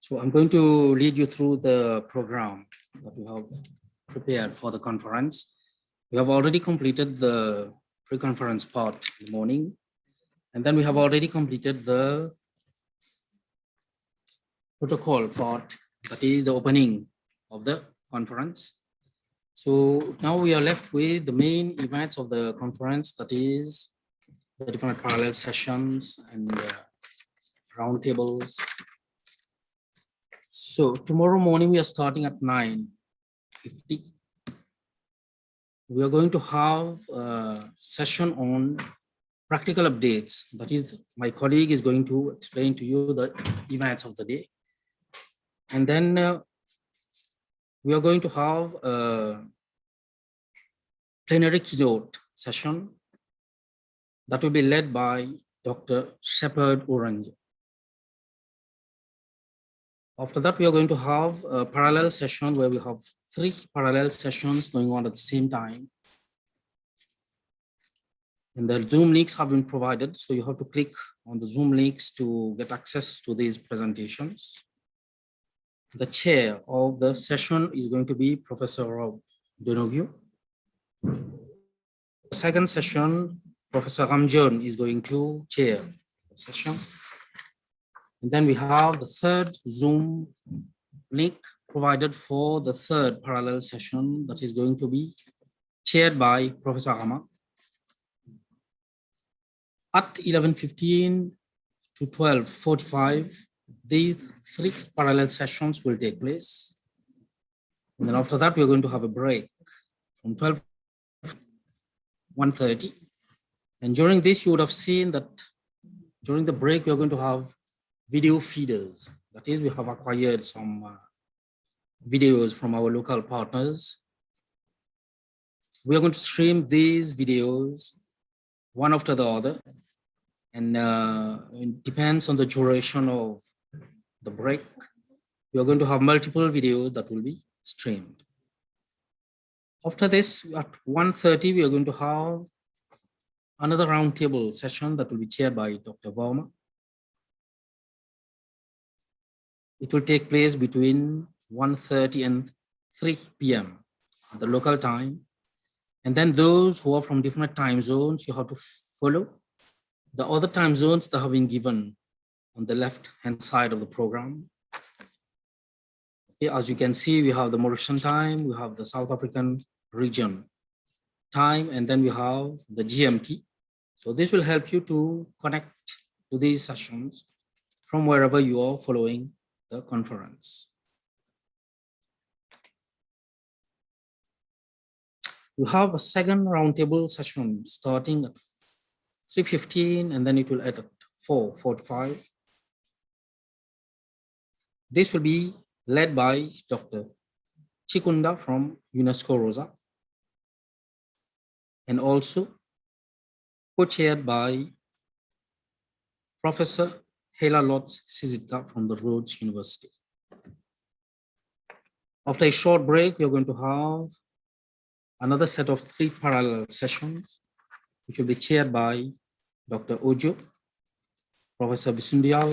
So I'm going to lead you through the program that we have prepared for the conference. We have already completed the pre-conference part in the morning, and then we have already completed the protocol part, that is the opening of the conference. So now we are left with the main events of the conference, that is the different parallel sessions and roundtables. So tomorrow morning we are starting at 9:50. We are going to have a session on practical updates. That is, my colleague is going to explain to you the events of the day. And then we are going to have a plenary keynote session that will be led by Dr. Shepherd Orange. After that, we are going to have a parallel session where we have 3 parallel sessions going on at the same time. And the Zoom links have been provided, so you have to click on the Zoom links to get access to these presentations. The chair of the session is going to be Professor Rob Donoghue. The second session, Professor Ramjon is going to chair the session. And then we have the third Zoom link provided for the third parallel session that is going to be chaired by Professor Rama. At 11:15 to 12:45, these 3 parallel sessions will take place. And then after that, we're going to have a break from 12 to 1:30. And during this, you would have seen that during the break, we're going to have video feeders. That is, we have acquired some videos from our local partners. We are going to stream these videos one after the other, and it depends on the duration of the break. We are going to have multiple videos that will be streamed. After this, at 1:30, we are going to have another roundtable session that will be chaired by Dr. Varma. It will take place between 1:30 and 3 p.m. the local time. And then those who are from different time zones, you have to follow the other time zones that have been given on the left-hand side of the program. Okay, as you can see, we have the Mauritian time, we have the South African region time, and then we have the GMT. So this will help you to connect to these sessions from wherever you are following the conference. We have a second roundtable session starting at 3:15 and then it will end at 4:45. This will be led by Dr. Chikunda from UNESCO Rosa and also co-chaired by Professor Hela Lotz Sizitka from the Rhodes University. After a short break, we are going to have another set of 3 parallel sessions, which will be chaired by Dr. Ojo, Professor Bisundial,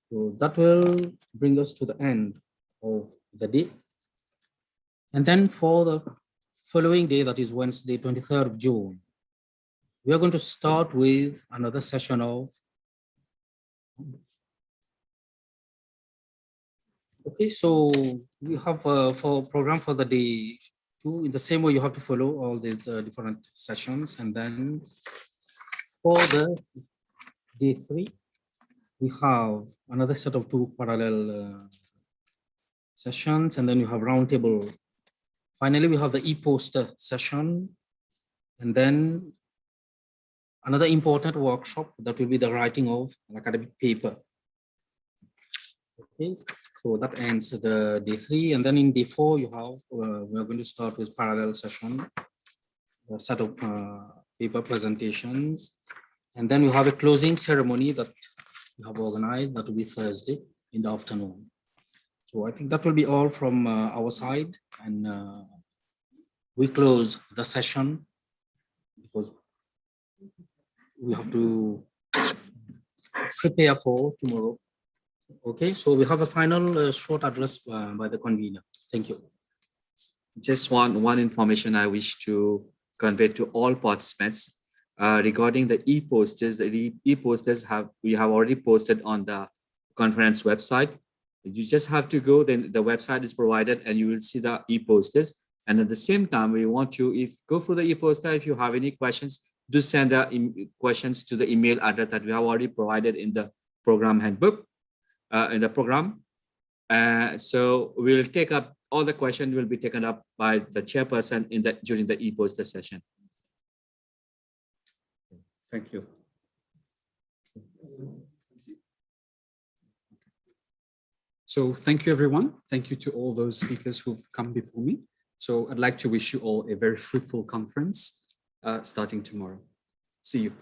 so that will bring us to the end of the day. And then for the following day, that is Wednesday, 23rd of June, we are going to start with another session of, okay, so we have for program for the day 2, in the same way you have to follow all these different sessions. And then for the day 3, we have another set of 2 parallel sessions, and then you have roundtable. Finally, we have the e-poster session, and then another important workshop that will be the writing of an academic paper. Okay, so that ends the day 3, and then in day 4 you have we are going to start with parallel session, a set of paper presentations, and then we have a closing ceremony that we have organized. That will be Thursday in the afternoon. So I think that will be all from our side, and we close the session because we have to prepare for tomorrow. Okay, so we have a final short address by the convener. Thank you. Just one information I wish to convey to all participants regarding the e-posters. The e-posters we have already posted on the conference website. You just have to go, then the website is provided and you will see the e-posters. And at the same time, we want you, go through the e-poster. If you have any questions, do send the questions to the email address that we have already provided in the program handbook, in the program. So we'll take up all the questions will be taken up by the chairperson during the e-poster session. Thank you. So thank you, everyone. Thank you to all those speakers who've come before me. So I'd like to wish you all a very fruitful conference starting tomorrow. See you.